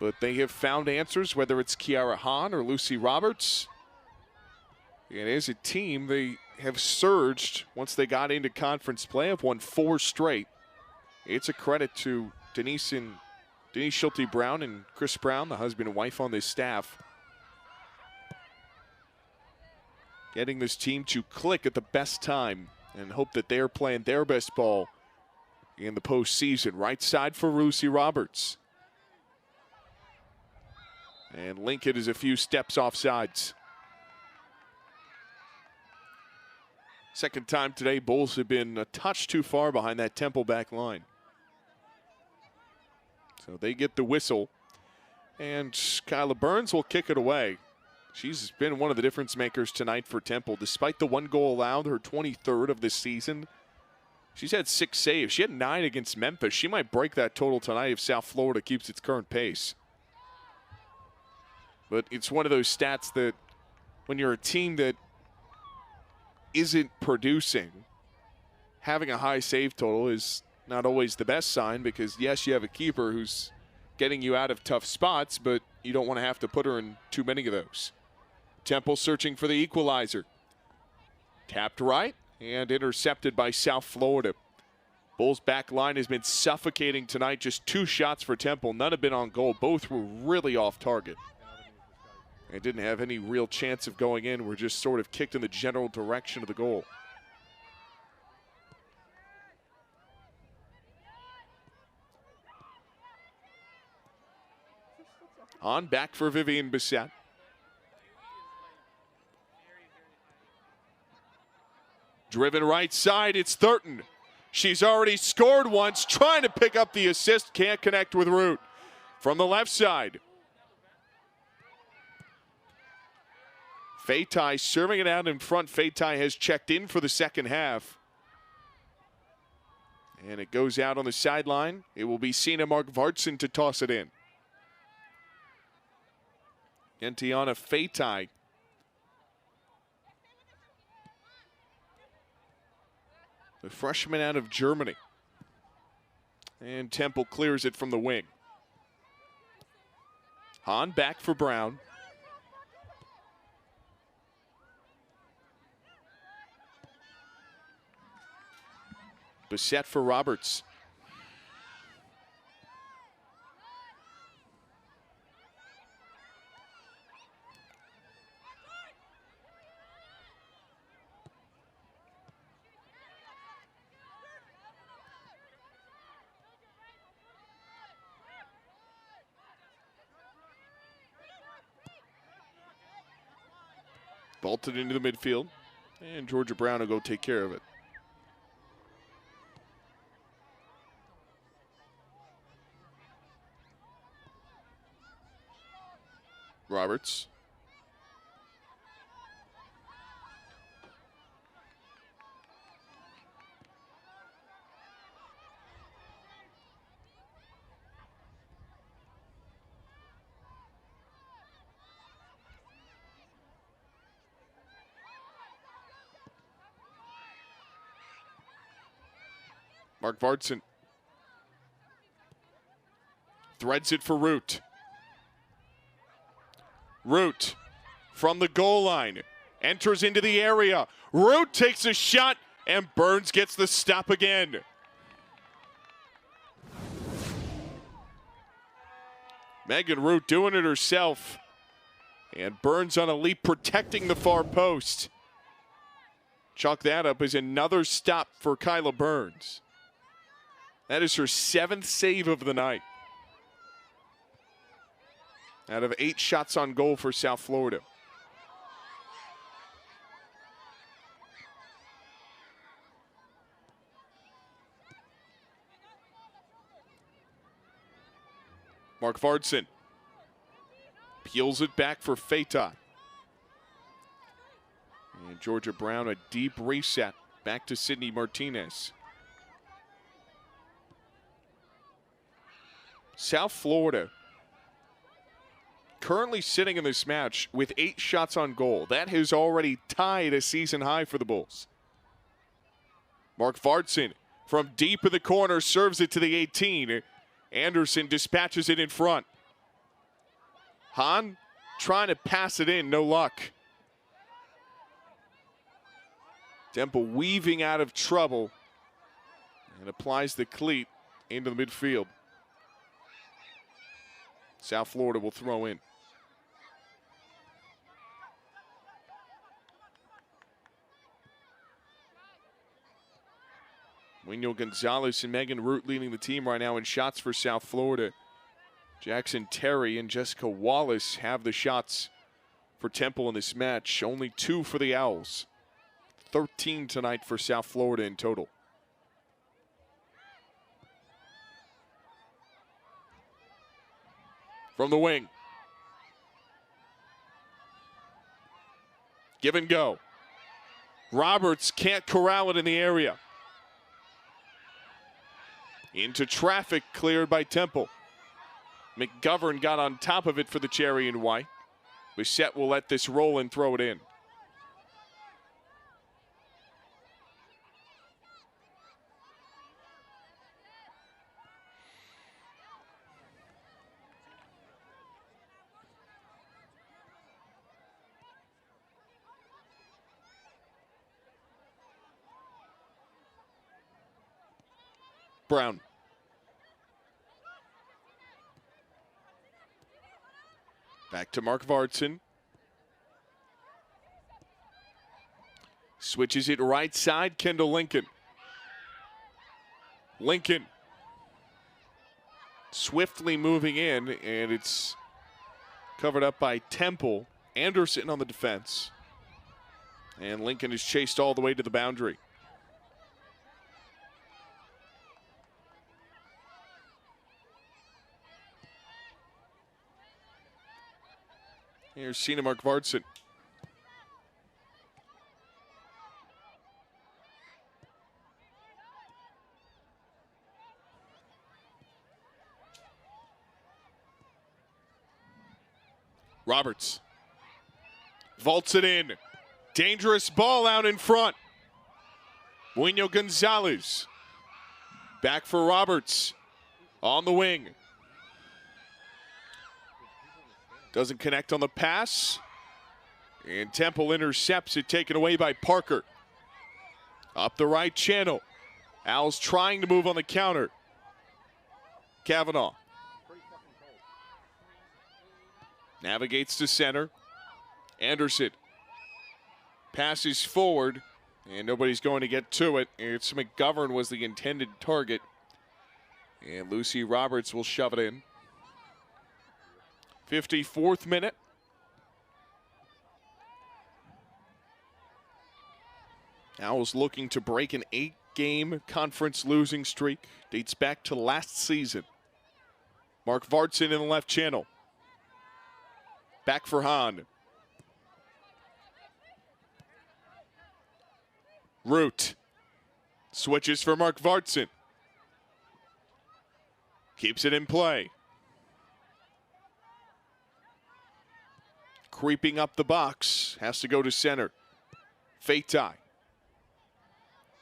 But they have found answers, whether it's Kiara Hahn or Lucy Roberts. And as a team, they have surged once they got into conference play, have won 4 straight. It's a credit to Denise Schulte-Brown and Chris Brown, the husband and wife on this staff, getting this team to click at the best time and hope that they're playing their best ball in the postseason. Right side for Lucy Roberts. And Lincoln is a few steps off sides. Second time today, Bulls have been a touch too far behind that Temple back line. So they get the whistle, and Kyla Burns will kick it away. She's been one of the difference makers tonight for Temple. Despite the 1 goal allowed, her 23rd of this season, she's had 6 saves. She had 9 against Memphis. She might break that total tonight if South Florida keeps its current pace. But it's one of those stats that when you're a team that isn't producing, having a high save total is not always the best sign, because yes, you have a keeper who's getting you out of tough spots, but you don't want to have to put her in too many of those. Temple searching for the equalizer. Tapped right and intercepted by South Florida. Bulls back line has been suffocating tonight. Just 2 shots for Temple. None have been on goal. Both were really off target. And didn't have any real chance of going in. Were just sort of kicked in the general direction of the goal. On back for Vivian Bissett. Driven right side, it's Thurton. She's already scored once, trying to pick up the assist, can't connect with Root. From the left side. Fatai serving it out in front. Fatai has checked in for the second half. And it goes out on the sideline. It will be Sina Mark-Vartson to toss it in. Entiana Fatai. The freshman out of Germany. And Temple clears it from the wing. Hahn back for Brown. Bissett for Roberts. Vaulted into the midfield, and Georgia Brown will go take care of it. Roberts. Mark-Vartson threads it for Root. Root from the goal line enters into the area. Root takes a shot and Burns gets the stop again. Megan Root doing it herself. And Burns on a leap protecting the far post. Chalk that up as another stop for Kyla Burns. That is her 7th save of the night. Out of 8 shots on goal for South Florida. Mark-Vartson peels it back for Fatai. And Georgia Brown, a deep reset back to Sydney Martinez. South Florida currently sitting in this match with 8 shots on goal. That has already tied a season high for the Bulls. Mark-Vartson from deep in the corner serves it to the 18. Anderson dispatches it in front. Hahn trying to pass it in, no luck. Temple weaving out of trouble and applies the cleat into the midfield. South Florida will throw in. Wino Gonzalez and Megan Root leading the team right now in shots for South Florida. Jackson Terry and Jessica Wallace have the shots for Temple in this match. Only 2 for the Owls. 13 tonight for South Florida in total. From the wing. Give and go. Roberts can't corral it in the area. Into traffic, cleared by Temple. McGovern got on top of it for the cherry and white. Bissett will let this roll and throw it in. Brown. Back to Mark Vartson. Switches it right side, Kendall Lincoln. Lincoln swiftly moving in, and it's covered up by Temple. Anderson on the defense. And Lincoln is chased all the way to the boundary. Here's Sheena Mark Vartson. Roberts vaults it in. Dangerous ball out in front. Muino Gonzalez. Back for Roberts. On the wing. Doesn't connect on the pass. And Temple intercepts it, taken away by Parker. Up the right channel. Owls trying to move on the counter. Kavanaugh. Navigates to center. Anderson passes forward, and nobody's going to get to it. It's McGovern was the intended target. And Lucy Roberts will shove it in. 54th minute. Owls looking to break an 8-game conference losing streak. Dates back to last season. Mark Vartson in the left channel. Back for Hahn. Root switches for Mark Vartson. Keeps it in play. Creeping up the box. Has to go to center. Fatai.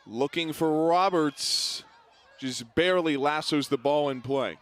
Looking for Roberts. Just barely lassos the ball in play.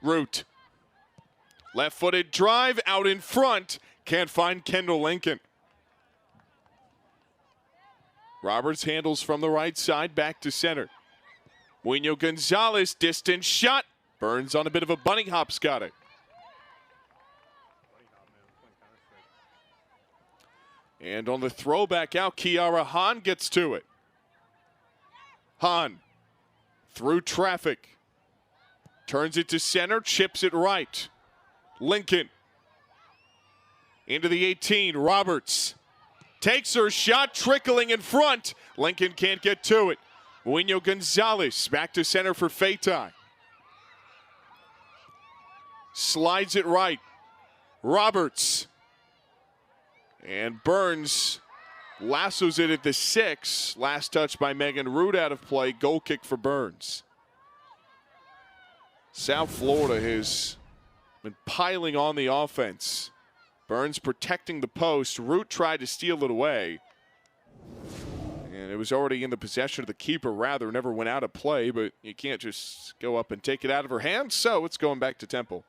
Root. Left-footed drive out in front. Can't find Kendall Lincoln. Roberts handles from the right side back to center. Muino Gonzalez, distance shot. Burns on a bit of a bunny hop's got it. And on the throwback out, Kiara Hahn gets to it. Hahn through traffic. Turns it to center, chips it right. Lincoln into the 18. Roberts takes her shot, trickling in front. Lincoln can't get to it. Muino Gonzalez back to center for Fatai. Slides it right. Roberts. And Burns lassos it at the 6. Last touch by Megan Root out of play. Goal kick for Burns. South Florida has been piling on the offense. Burns protecting the post. Root tried to steal it away. And it was already in the possession of the keeper, rather. Never went out of play, but you can't just go up and take it out of her hands. So it's going back to Temple.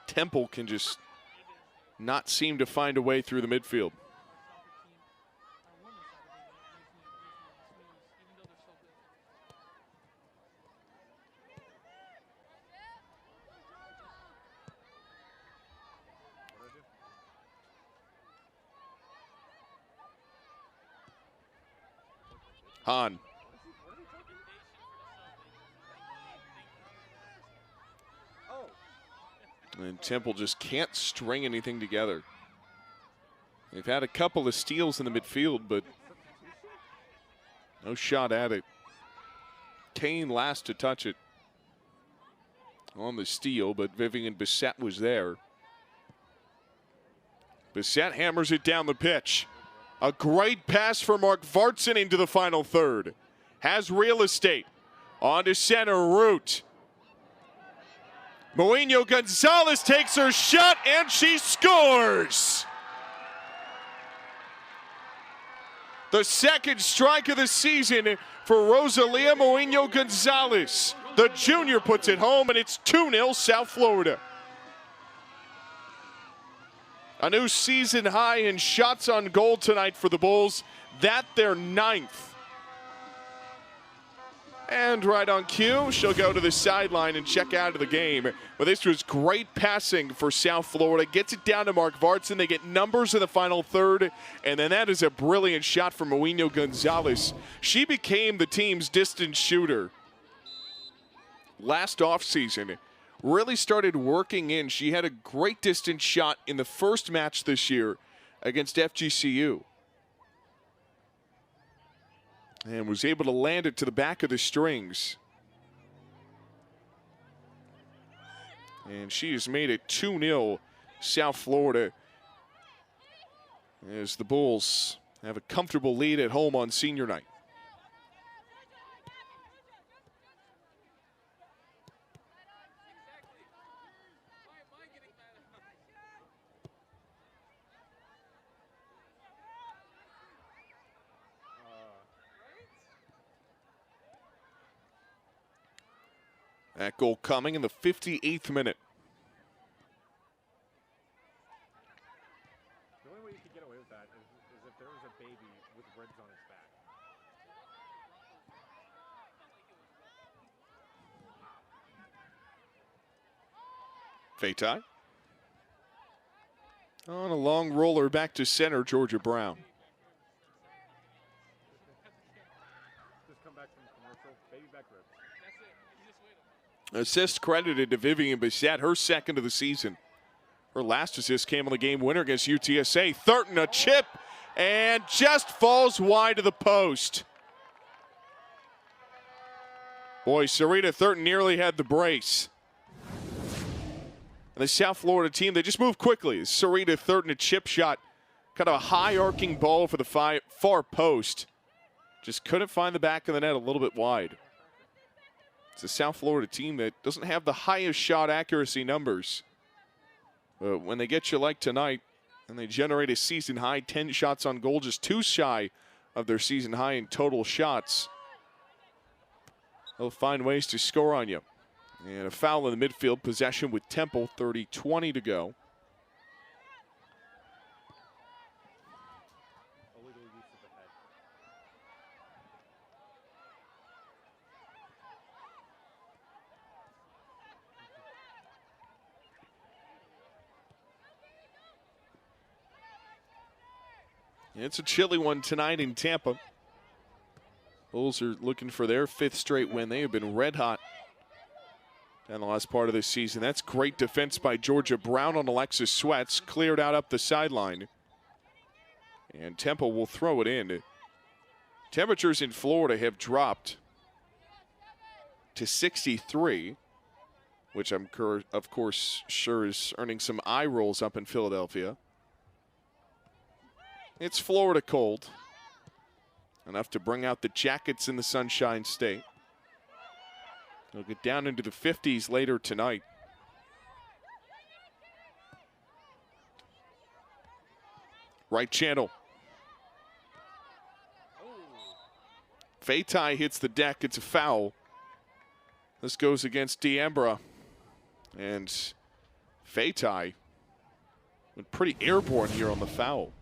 Temple can just not seem to find a way through the midfield. Hahn. And Temple just can't string anything together. They've had a couple of steals in the midfield, but no shot at it. Kane last to touch it on the steal, but Vivian Bissett was there. Bissett hammers it down the pitch. A great pass for Mark Vartson into the final third. Has real estate. On to center, Root. Mourinho Gonzalez takes her shot, and she scores! The second strike of the season for Rosalia Mourinho Gonzalez. The junior puts it home, and it's 2-0 South Florida. A new season high in shots on goal tonight for the Bulls. That their 9th. And right on cue, she'll go to the sideline and check out of the game. But this was great passing for South Florida. Gets it down to Mark Vartson. They get numbers in the final third. And then that is a brilliant shot from Mourinho Gonzalez. She became the team's distance shooter last offseason. Really started working in. She had a great distance shot in the first match this year against FGCU. And was able to land it to the back of the strings. And she has made it 2-0 South Florida as the Bulls have a comfortable lead at home on senior night. That goal coming in the 58th minute. The only way you could get away with that is if there was a baby with ribs on its back. Fatai. On a long roller back to center, Georgia Brown. Just come back from commercial, baby back ribs. Assist credited to Vivian Bissett, her second of the season. Her last assist came on the game winner against UTSA. Thurton, a chip, and just falls wide of the post. Boy, Sarita Thurton nearly had the brace. And the South Florida team, they just move quickly. Sarita Thurton, a chip shot. Kind of a high arcing ball for the far post. Just couldn't find the back of the net, a little bit wide. It's a South Florida team that doesn't have the highest shot accuracy numbers. But when they get you like tonight, and they generate a season high 10 shots on goal, just 2 shy of their season high in total shots, they'll find ways to score on you. And a foul in the midfield, possession with Temple, 30-20 to go. Illegal use of the head. It's a chilly one tonight in Tampa. Bulls are looking for their 5th straight win. They have been red hot in the last part of this season. That's great defense by Georgia Brown on Alexis Sweats. Cleared out up the sideline. And Temple will throw it in. Temperatures in Florida have dropped to 63, which I'm of course sure is earning some eye rolls up in Philadelphia. It's Florida cold. Enough to bring out the jackets in the Sunshine State. They'll get down into the 50s later tonight. Right channel. Fatai hits the deck. It's a foul. This goes against Diambra. And Fatai went pretty airborne here on the foul.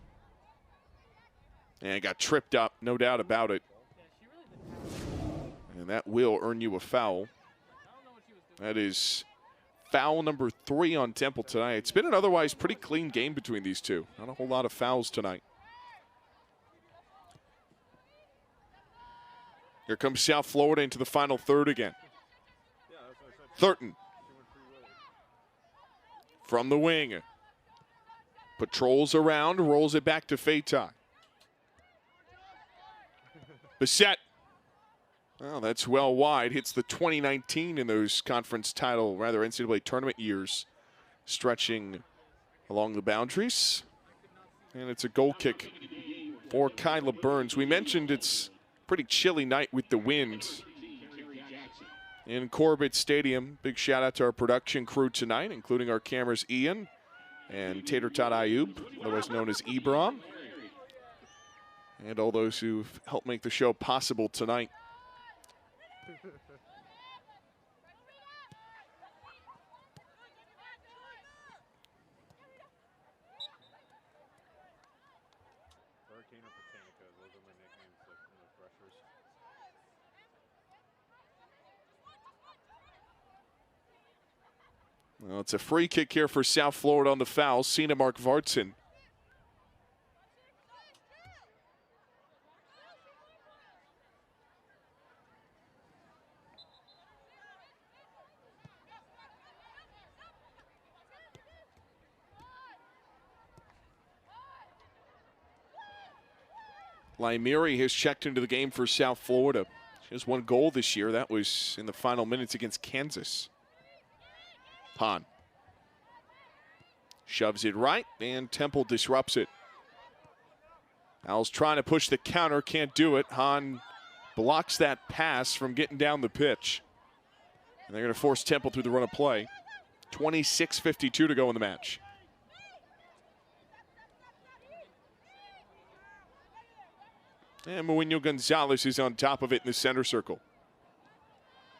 And got tripped up, no doubt about it. And that will earn you a foul. That is foul number 3 on Temple tonight. It's been an otherwise pretty clean game between these two. Not a whole lot of fouls tonight. Here comes South Florida into the final third again. Thurton. from the wing. Patrols around, rolls it back to Fatai. Bissett. Well, that's well wide. Hits the 2019 in those conference title, rather NCAA tournament years, stretching along the boundaries. And it's a goal kick for Kyla Burns. We mentioned it's a pretty chilly night with the wind in Corbett Stadium. Big shout out to our production crew tonight, including our cameras Ian and Tater Tot Ayub, otherwise known as Ebron, and all those who've helped make the show possible tonight. Hurricane or Botanica, those are my nicknames like from the freshers. Well, it's a free kick here for South Florida on the foul. Sina Mark Vartson. Lymiri has checked into the game for South Florida. She has one goal this year. That was in the final minutes against Kansas. Hahn shoves it right, and Temple disrupts it. Owls trying to push the counter, can't do it. Hahn blocks that pass from getting down the pitch. And they're going to force Temple through the run of play. 26:52 to go in the match. And Mourinho Gonzalez is on top of it in the center circle.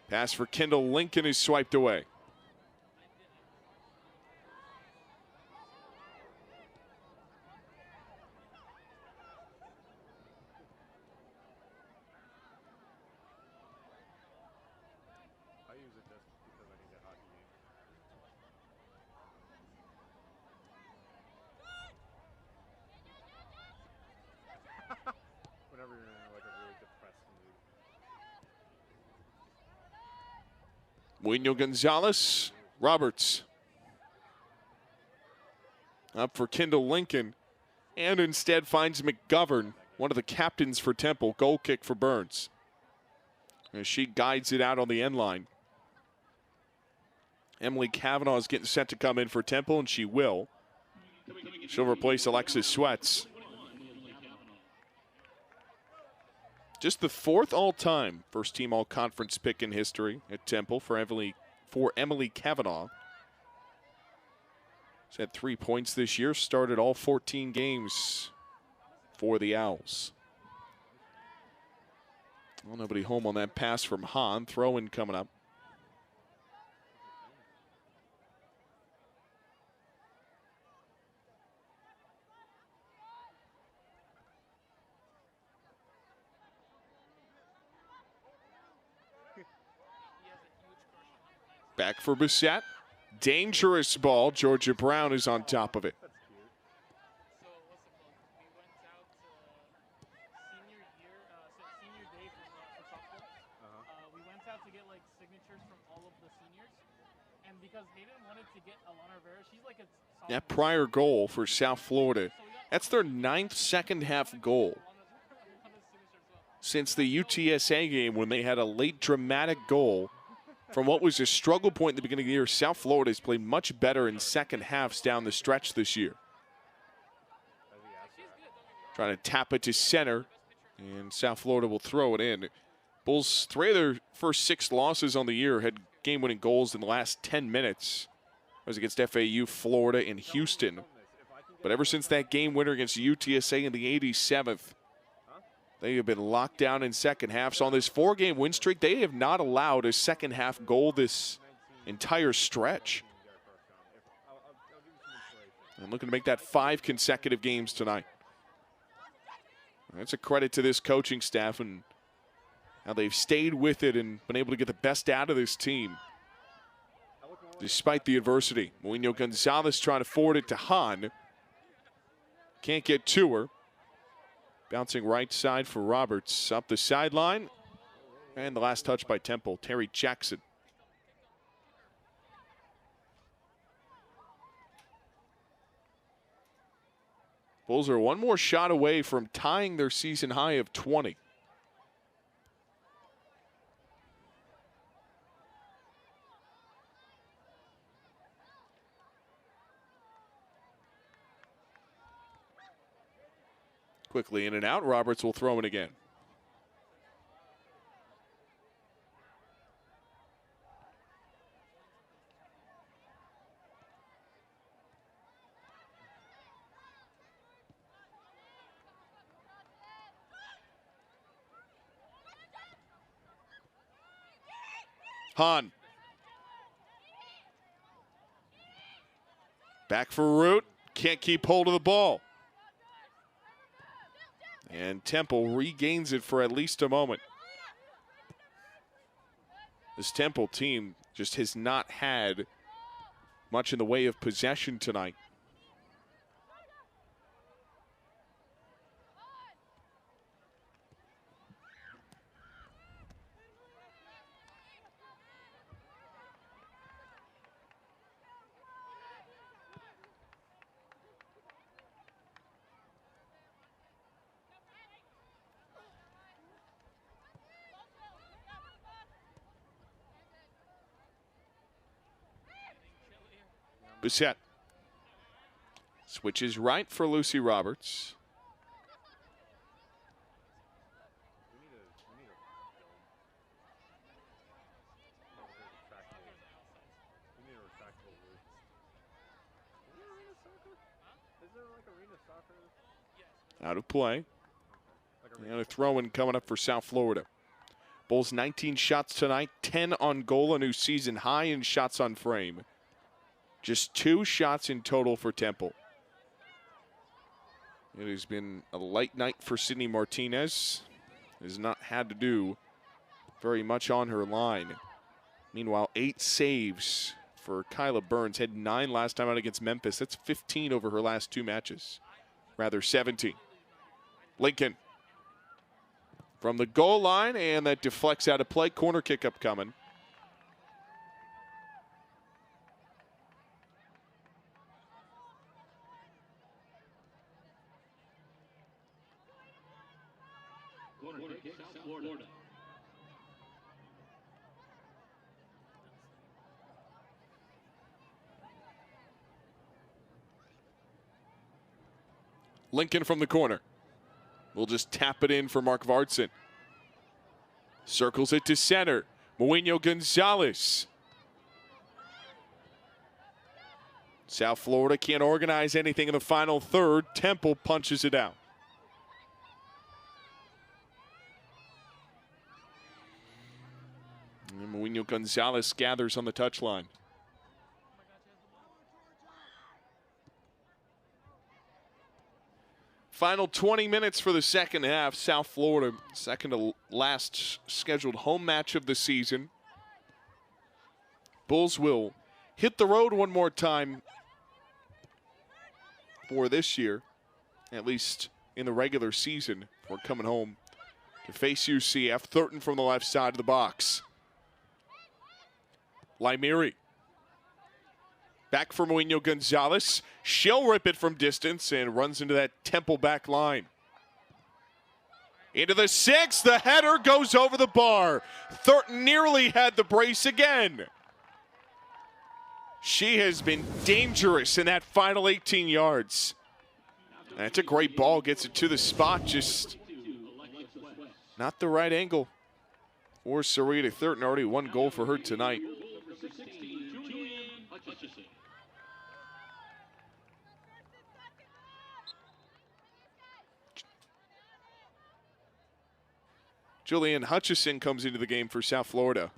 Pass for Kendall Lincoln is swiped away. I use it just because I need a hockey game. Whenever you're in like a really depressed mood. Mourinho Gonzalez, Roberts. Up for Kendall Lincoln, and instead finds McGovern, one of the captains for Temple. Goal kick for Burns, as she guides it out on the end line. Emily Kavanaugh is getting set to come in for Temple, and she will. She'll replace Alexis Sweats. Just the fourth all-time first-team all-conference pick in history at Temple for Emily Kavanaugh. She's had 3 points this year, started all 14 games for the Owls. Well, nobody home on that pass from Hahn. Throw-in coming up. Back for Bissett. Dangerous ball. Georgia Brown is on top of it. That's cute. So what's the call? We went out senior year, senior day for softball. We went out to get like signatures from all of the seniors, and because Hayden wanted to get Alana Rivera, she's like a sophomore. That prior goal for South Florida. That's their 9th second-half goal since the UTSA game, when they had a late dramatic goal from what was a struggle point at the beginning of the year. South Florida has played much better in second halves down the stretch this year. Trying to tap it to center, and South Florida will throw it in. Bulls, 3 of their first 6 losses on the year had game-winning goals in the last 10 minutes. It was against FAU, Florida, and Houston. But ever since that game winner against UTSA in the 87th, they have been locked down in second halves. On this 4-game win streak, they have not allowed a second-half goal this entire stretch. And looking to make that 5 consecutive games tonight. That's a credit to this coaching staff and how they've stayed with it and been able to get the best out of this team despite the adversity. Mourinho Gonzalez trying to forward it to Hahn. Can't get to her. Bouncing right side for Roberts. Up the sideline. And the last touch by Temple, Terry Jackson. Bulls are one more shot away from tying their season high of 20. Quickly in and out. Roberts will throw it again. Hahn. Back for Root. Can't keep hold of the ball. And Temple regains it for at least a moment. This Temple team just has not had much in the way of possession tonight. Bissett switches right for Lucy Roberts. We need a retractable roof. Is there arena soccer? Is there like arena soccer? Out of play. And a throw-in coming up for South Florida. Bulls 19 shots tonight, 10 on goal, a new season high in shots on frame. Just 2 shots in total for Temple. It has been a light night for Sydney Martinez. Has not had to do very much on her line. Meanwhile, 8 saves for Kyla Burns. Had 9 last time out against Memphis. That's 15 over her last 2 matches. Rather, 17. Lincoln from the goal line, and that deflects out of play. Corner kick up coming. Corner kick, South Florida. Lincoln from the corner. We'll just tap it in for Mark Vartson. Circles it to center. Moinho Gonzalez. South Florida can't organize anything in the final third. Temple punches it out. And Moinho Gonzalez gathers on the touchline. Final 20 minutes for the second half. South Florida, second to last scheduled home match of the season. Bulls will hit the road one more time for this year, at least in the regular season. We're coming home to face UCF. Thurton from the left side of the box. Lymiri. Back for Moinho Gonzalez. She'll rip it from distance and runs into that Temple back line. Into the 6. The header goes over the bar. Thurton nearly had the brace again. She has been dangerous in that final 18 yards. That's a great ball. Gets it to the spot. Just not the right angle. For Sarita Thurton, already 1 goal for her tonight. Julian Hutchison comes into the game for South Florida.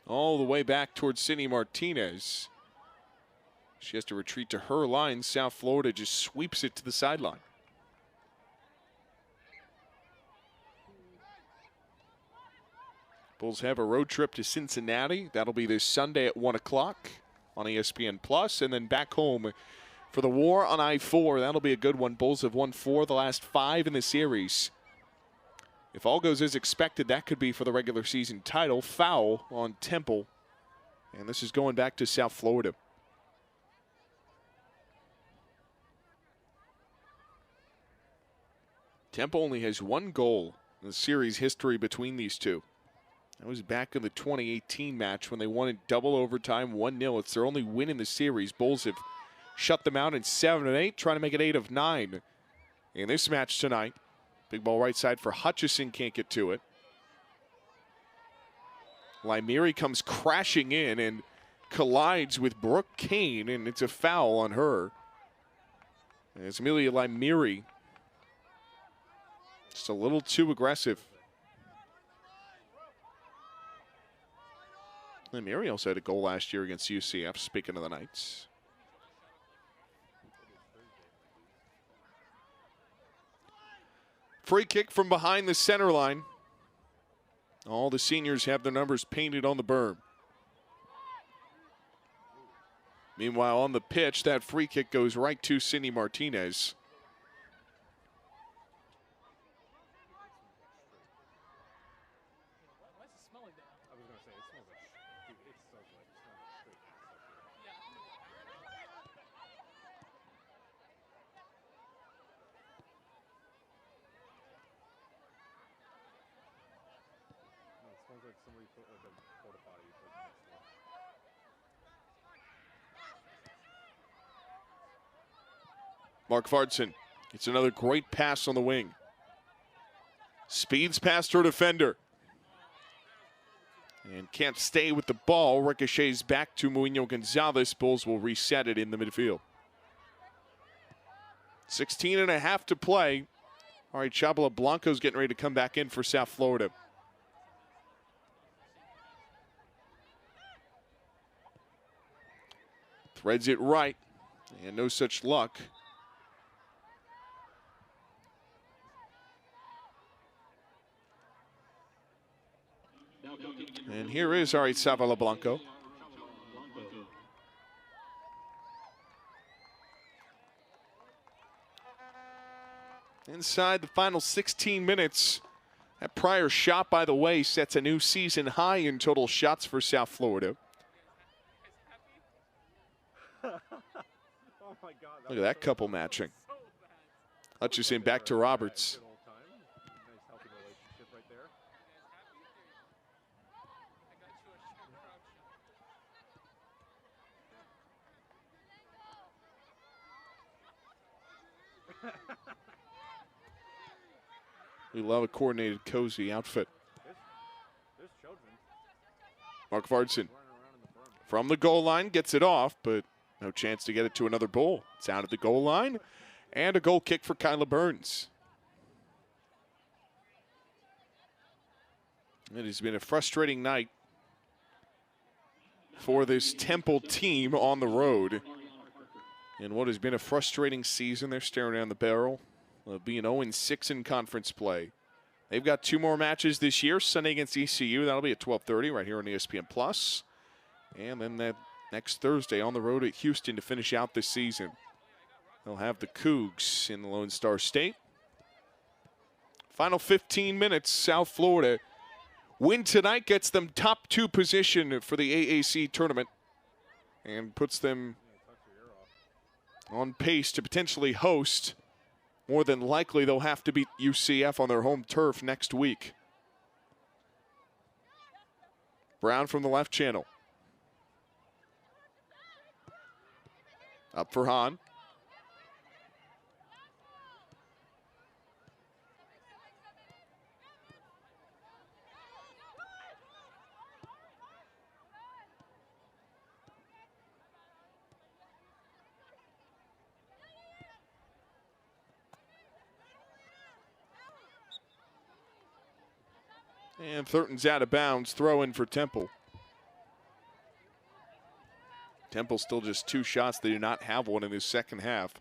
All the way back towards Sydney Martinez. She has to retreat to her line. South Florida just sweeps it to the sideline. Bulls have a road trip to Cincinnati. That'll be this Sunday at 1 o'clock. on ESPN Plus, and then back home for the War on I-4. That'll be a good one. Bulls have won 4 of the last 5 in the series. If all goes as expected, that could be for the regular season title. Foul on Temple, and this is going back to South Florida. Temple only has 1 goal in the series history between these two. That was back in the 2018 match when they won in double overtime, 1-0. It's their only win in the series. Bulls have shut them out in 7 of 8, trying to make it 8 of 9 in this match tonight. Big ball right side for Hutchison, can't get to it. Lymiri comes crashing in and collides with Brooke Kane, and it's a foul on her. And it's Amelia Lymiri. Just a little too aggressive. Lymiri also had a goal last year against UCF, speaking of the Knights. Free kick from behind the center line. All the seniors have their numbers painted on the berm. Meanwhile, on the pitch, that free kick goes right to Cindy Martinez. Why does it smell like that? I was gonna say it smells like. Dude, it smells like straight ass up here. No, it smells like somebody put like a porta potty like next to it. Mark Vardson. It's another great pass on the wing. Speeds past her defender. And can't stay with the ball. Ricochets back to Muino Gonzalez. Bulls will reset it in the midfield. 16 and a half to play. All right, Chabela Blanco's getting ready to come back in for South Florida. Threads it right. And no such luck. And here is Chabela Blanco. Inside the final 16 minutes, that prior shot, by the way, sets a new season high in total shots for South Florida. Oh my God! Look at that couple matching. Hutchison back to Roberts. Good old time. Nice healthy relationship right there. We love a coordinated, cozy outfit. There's children Mark Vardson running around in the berm. from the goal line gets it off, but no chance to get it to another goal. It's out at the goal line, and a goal kick for Kyla Burns. It has been a frustrating night for this Temple team on the road. In what has been a frustrating season, they're staring down the barrel of being 0-6 in conference play. They've got 2 more matches this year, Sunday against ECU. That'll be at 12:30 right here on ESPN Plus. And then that next Thursday on the road at Houston to finish out this season. They'll have the Cougs in the Lone Star State. Final 15 minutes, South Florida. Win tonight gets them top 2 position for the AAC tournament and puts them on pace to potentially host. More than likely, they'll have to beat UCF on their home turf next week. Brown from the left channel. Up for Hahn. And Thurton's out of bounds. Throw in for Temple. Temple still just 2 shots. They do not have one in this second half.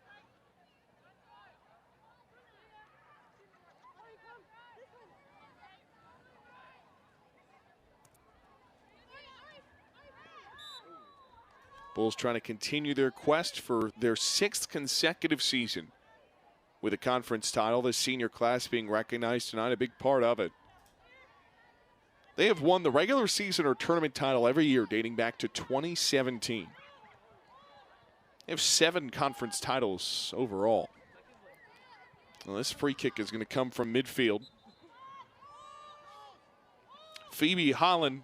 Bulls trying to continue their quest for their 6th consecutive season with a conference title. The senior class being recognized tonight, a big part of it. They have won the regular season or tournament title every year dating back to 2017. They have 7 conference titles overall. Well, this free kick is going to come from midfield. Phoebe Holland.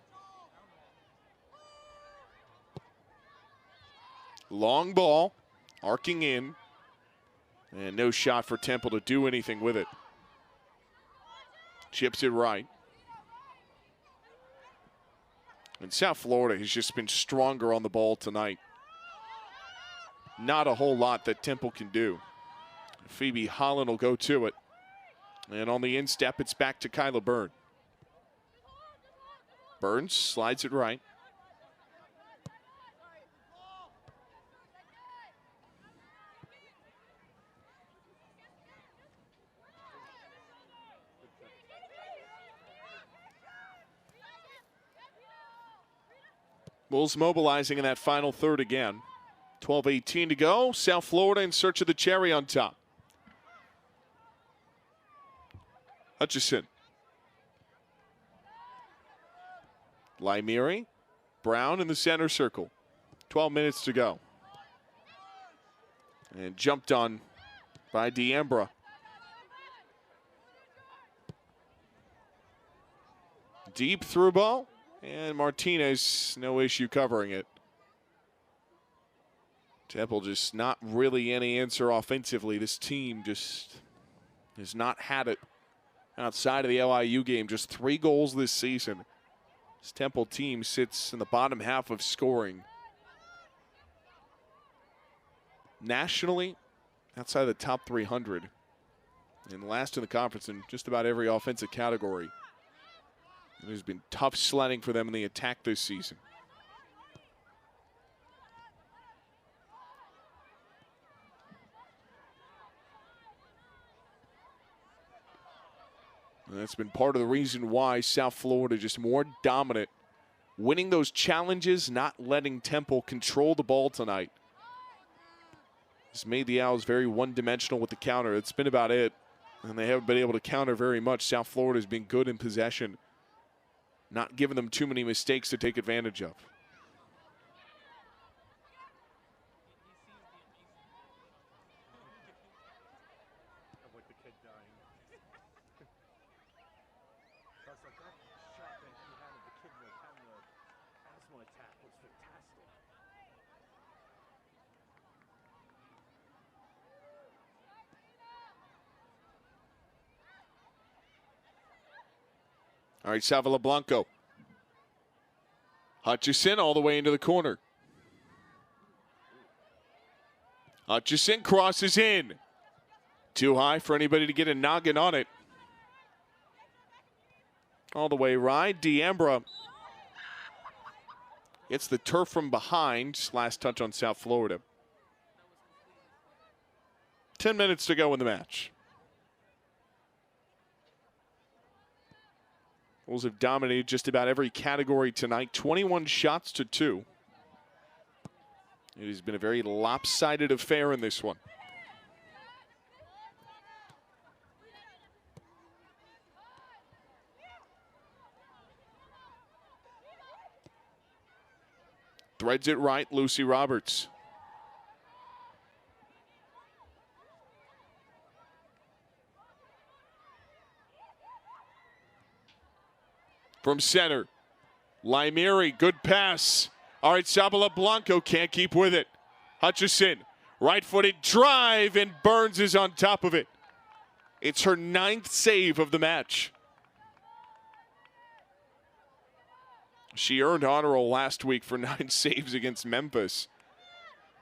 Long ball, arcing in. And no shot for Temple to do anything with it. Chips it right. And South Florida has just been stronger on the ball tonight. Not a whole lot that Temple can do. Phoebe Holland will go to it. And on the instep, it's back to Kyla Byrne. Burns slides it right. Bulls mobilizing in that final third again. 12:18 to go. South Florida in search of the cherry on top. Hutchison. Lymiri. Brown in the center circle. 12 minutes to go. And jumped on by D'Ambra. Deep through ball. And Martinez, no issue covering it. Temple just not really any answer offensively. This team just has not had it outside of the LIU game. Just 3 goals this season. This Temple team sits in the bottom half of scoring. Nationally, outside the top 300. And last in the conference in just about every offensive category. It has been tough sledding for them in the attack this season. And that's been part of the reason why South Florida just more dominant, winning those challenges, not letting Temple control the ball tonight. It's made the Owls very one-dimensional with the counter. It's been about it, and they haven't been able to counter very much. South Florida has been good in possession, not giving them too many mistakes to take advantage of. Like the kid dying. That's like that shot that he had of the kid like having the asthma attack was fantastic. All right, Savila Blanco. Hutchison all the way into the corner. Hutchison crosses in. Too high for anybody to get a noggin on it. All the way right. D'Ambra gets the turf from behind. Last touch on South Florida. 10 minutes to go in the match. Bulls have dominated just about every category tonight. 21 shots to 2. It has been a very lopsided affair in this one. Threads it right, Lucy Roberts. From center, Lymiri, good pass. All right, Sabala Blanco can't keep with it. Hutchison, right-footed drive, and Burns is on top of it. It's her 9th save of the match. She earned honor roll last week for 9 saves against Memphis.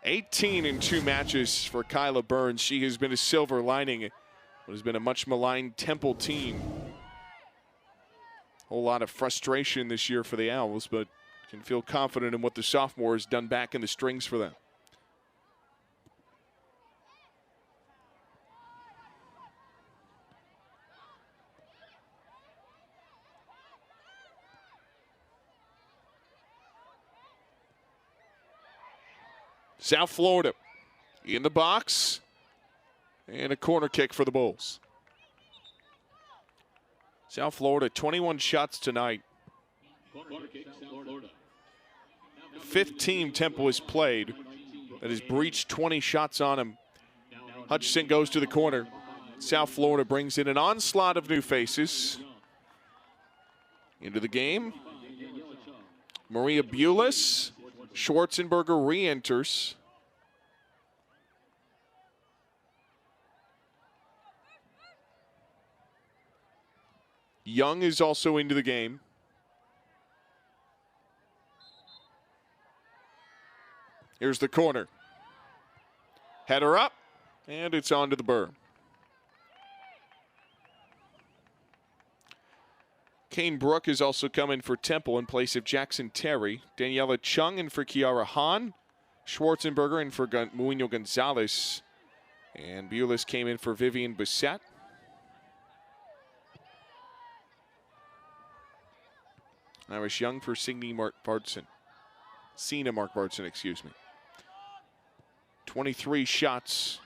18 in 2 matches for Kyla Burns. She has been a silver lining what has been a much maligned Temple team. Whole lot of frustration this year for the Owls, but can feel confident in what the sophomore has done back in the strings for them. South Florida in the box. And a corner kick for the Bulls. South Florida, 21 shots tonight. Corner kick, South Florida. Fifth team Temple has played that has breached 20 shots on him. Hutchinson goes to the corner. South Florida brings in an onslaught of new faces into the game. Maria Bulis, Schwarzenberger re-enters. Young is also into the game. Here's the corner. Header up, and it's onto the berm. Kane Brook is also coming for Temple in place of Jackson Terry. Daniela Chung in for Kiara Hahn. Schwarzenberger in for Muino Gonzalez. And Bulis came in for Vivian Bissett. Irish Young for Signe Mark Bardson. Sina Mark Bardson, excuse me. 23 shots.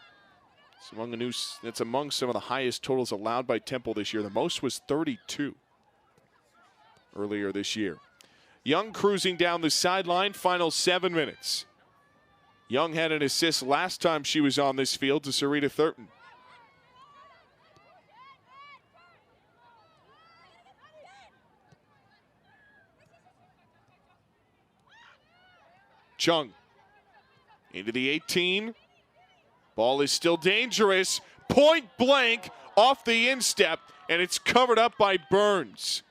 That's among some of the highest totals allowed by Temple this year. The most was 32 earlier this year. Young cruising down the sideline, final 7 minutes. Young had an assist last time she was on this field to Sarita Thurton. Chung into the 18. Ball is still dangerous. Point blank off the instep, and it's covered up by Burns.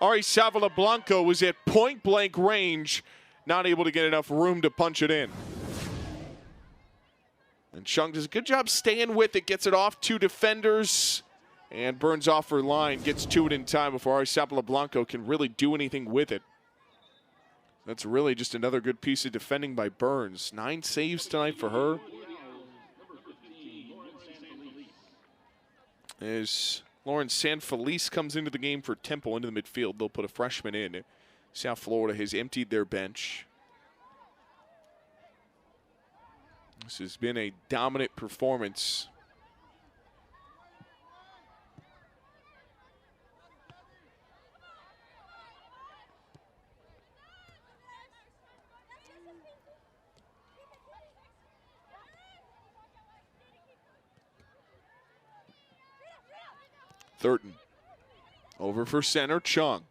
Ari Savala Blanco was at point blank range, not able to get enough room to punch it in. And Chung does a good job staying with it, gets it off 2 defenders, and Burns off her line, gets to it in time before Ari Savala Blanco can really do anything with it. That's really just another good piece of defending by Burns. 9 saves tonight for her. As Lauren Sanfelice comes into the game for Temple into the midfield, they'll put a freshman in. South Florida has emptied their bench. This has been a dominant performance. Thurton over for center, Chung.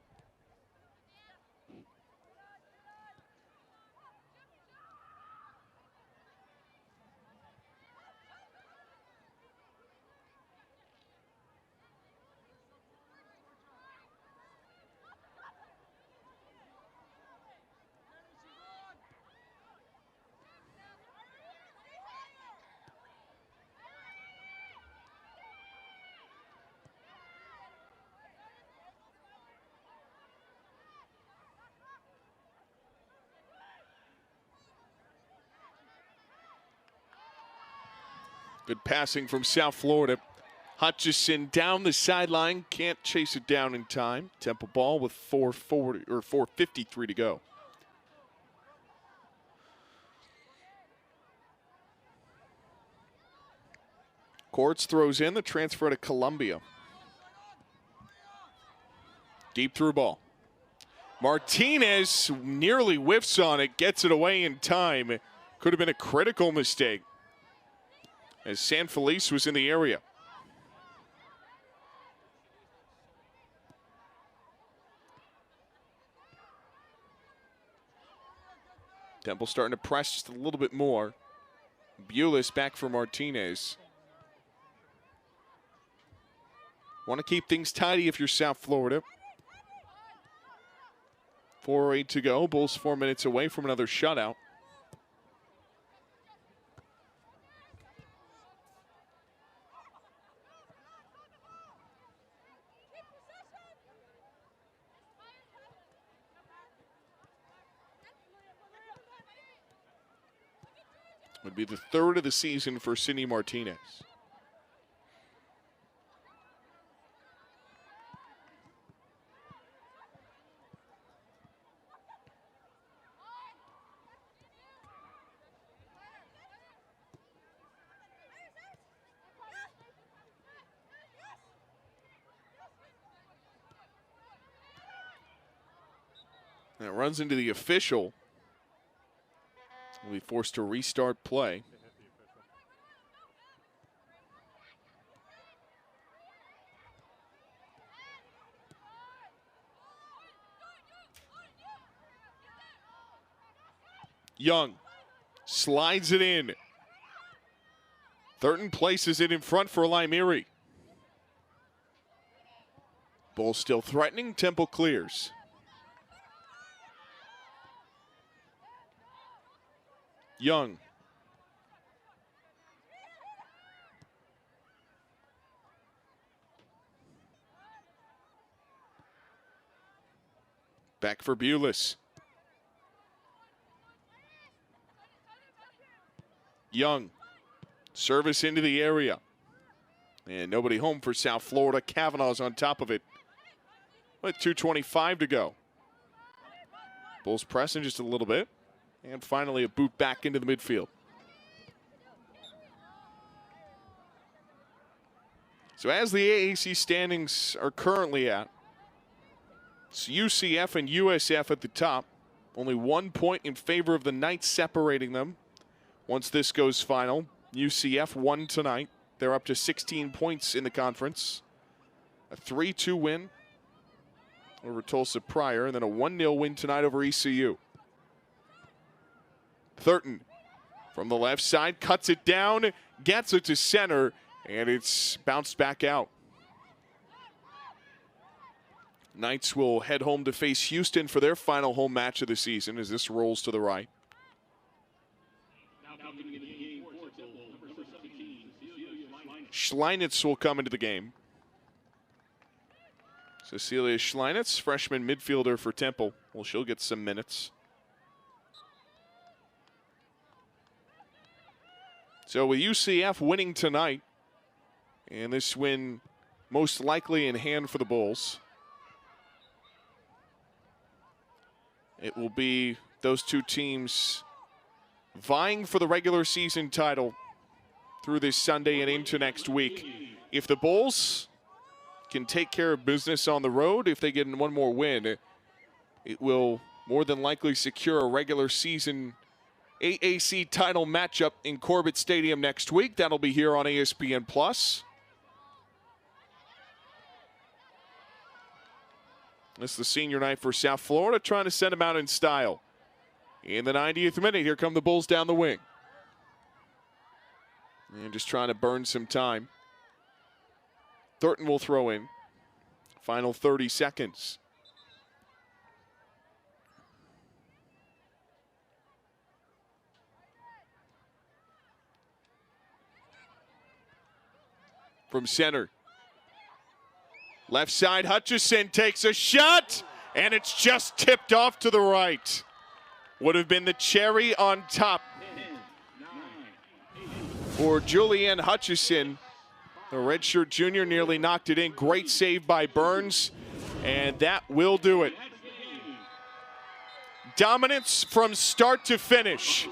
Good passing from South Florida. Hutchison down the sideline, can't chase it down in time. Temple ball with 4:53 to go. Courts throws in the transfer to Columbia. Deep through ball. Martinez nearly whiffs on it, gets it away in time. Could have been a critical mistake as Sanfelice was in the area. Temple starting to press just a little bit more. Bulis back for Martinez. Want to keep things tidy if you're South Florida. 4:08 to go. Bulls 4 minutes away from another shutout. Would be the third of the season for Signe Martinez. That runs into the official. Will be forced to restart play. They hit the official. Young slides it in. Thurton places it in front for Lymiri. Bulls still threatening. Temple clears. Young. Back for Bulis. Young. Service into the area. And nobody home for South Florida. Kavanaugh's on top of it with 2:25 to go. Bulls pressing just a little bit. And finally a boot back into the midfield. So as the AAC standings are currently at, it's UCF and USF at the top. Only 1 point in favor of the Knights separating them. Once this goes final, UCF won tonight. They're up to 16 points in the conference. A 3-2 win over Tulsa Prior, and then a 1-0 win tonight over ECU. Thurton from the left side cuts it down, gets it to center, and it's bounced back out. Knights will head home to face Houston for their final home match of the season as this rolls to the right. Schleinitz will come into the game. Cecilia Schleinitz, freshman midfielder for Temple. Well, she'll get some minutes. So with UCF winning tonight, and this win most likely in hand for the Bulls, it will be those two teams vying for the regular season title through this Sunday and into next week. If the Bulls can take care of business on the road, if they get one more win, it will more than likely secure a regular season AAC title matchup in Corbett Stadium next week. That'll be here on ESPN+. This is the senior night for South Florida, trying to send them out in style. In the 90th minute, here come the Bulls down the wing. And just trying to burn some time. Thurton will throw in. Final 30 seconds. From center. Left side, Hutchison takes a shot, and it's just tipped off to the right. Would have been the cherry on top for Julianne Hutchison. The redshirt junior nearly knocked it in. Great save by Burns, and that will do it. Dominance from start to finish.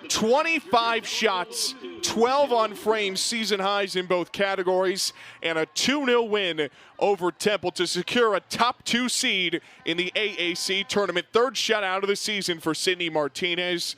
25 shots, 12 on frame, season highs in both categories, and a 2-0 win over Temple to secure a top 2 seed in the AAC tournament. Third shutout of the season for Sydney Martinez.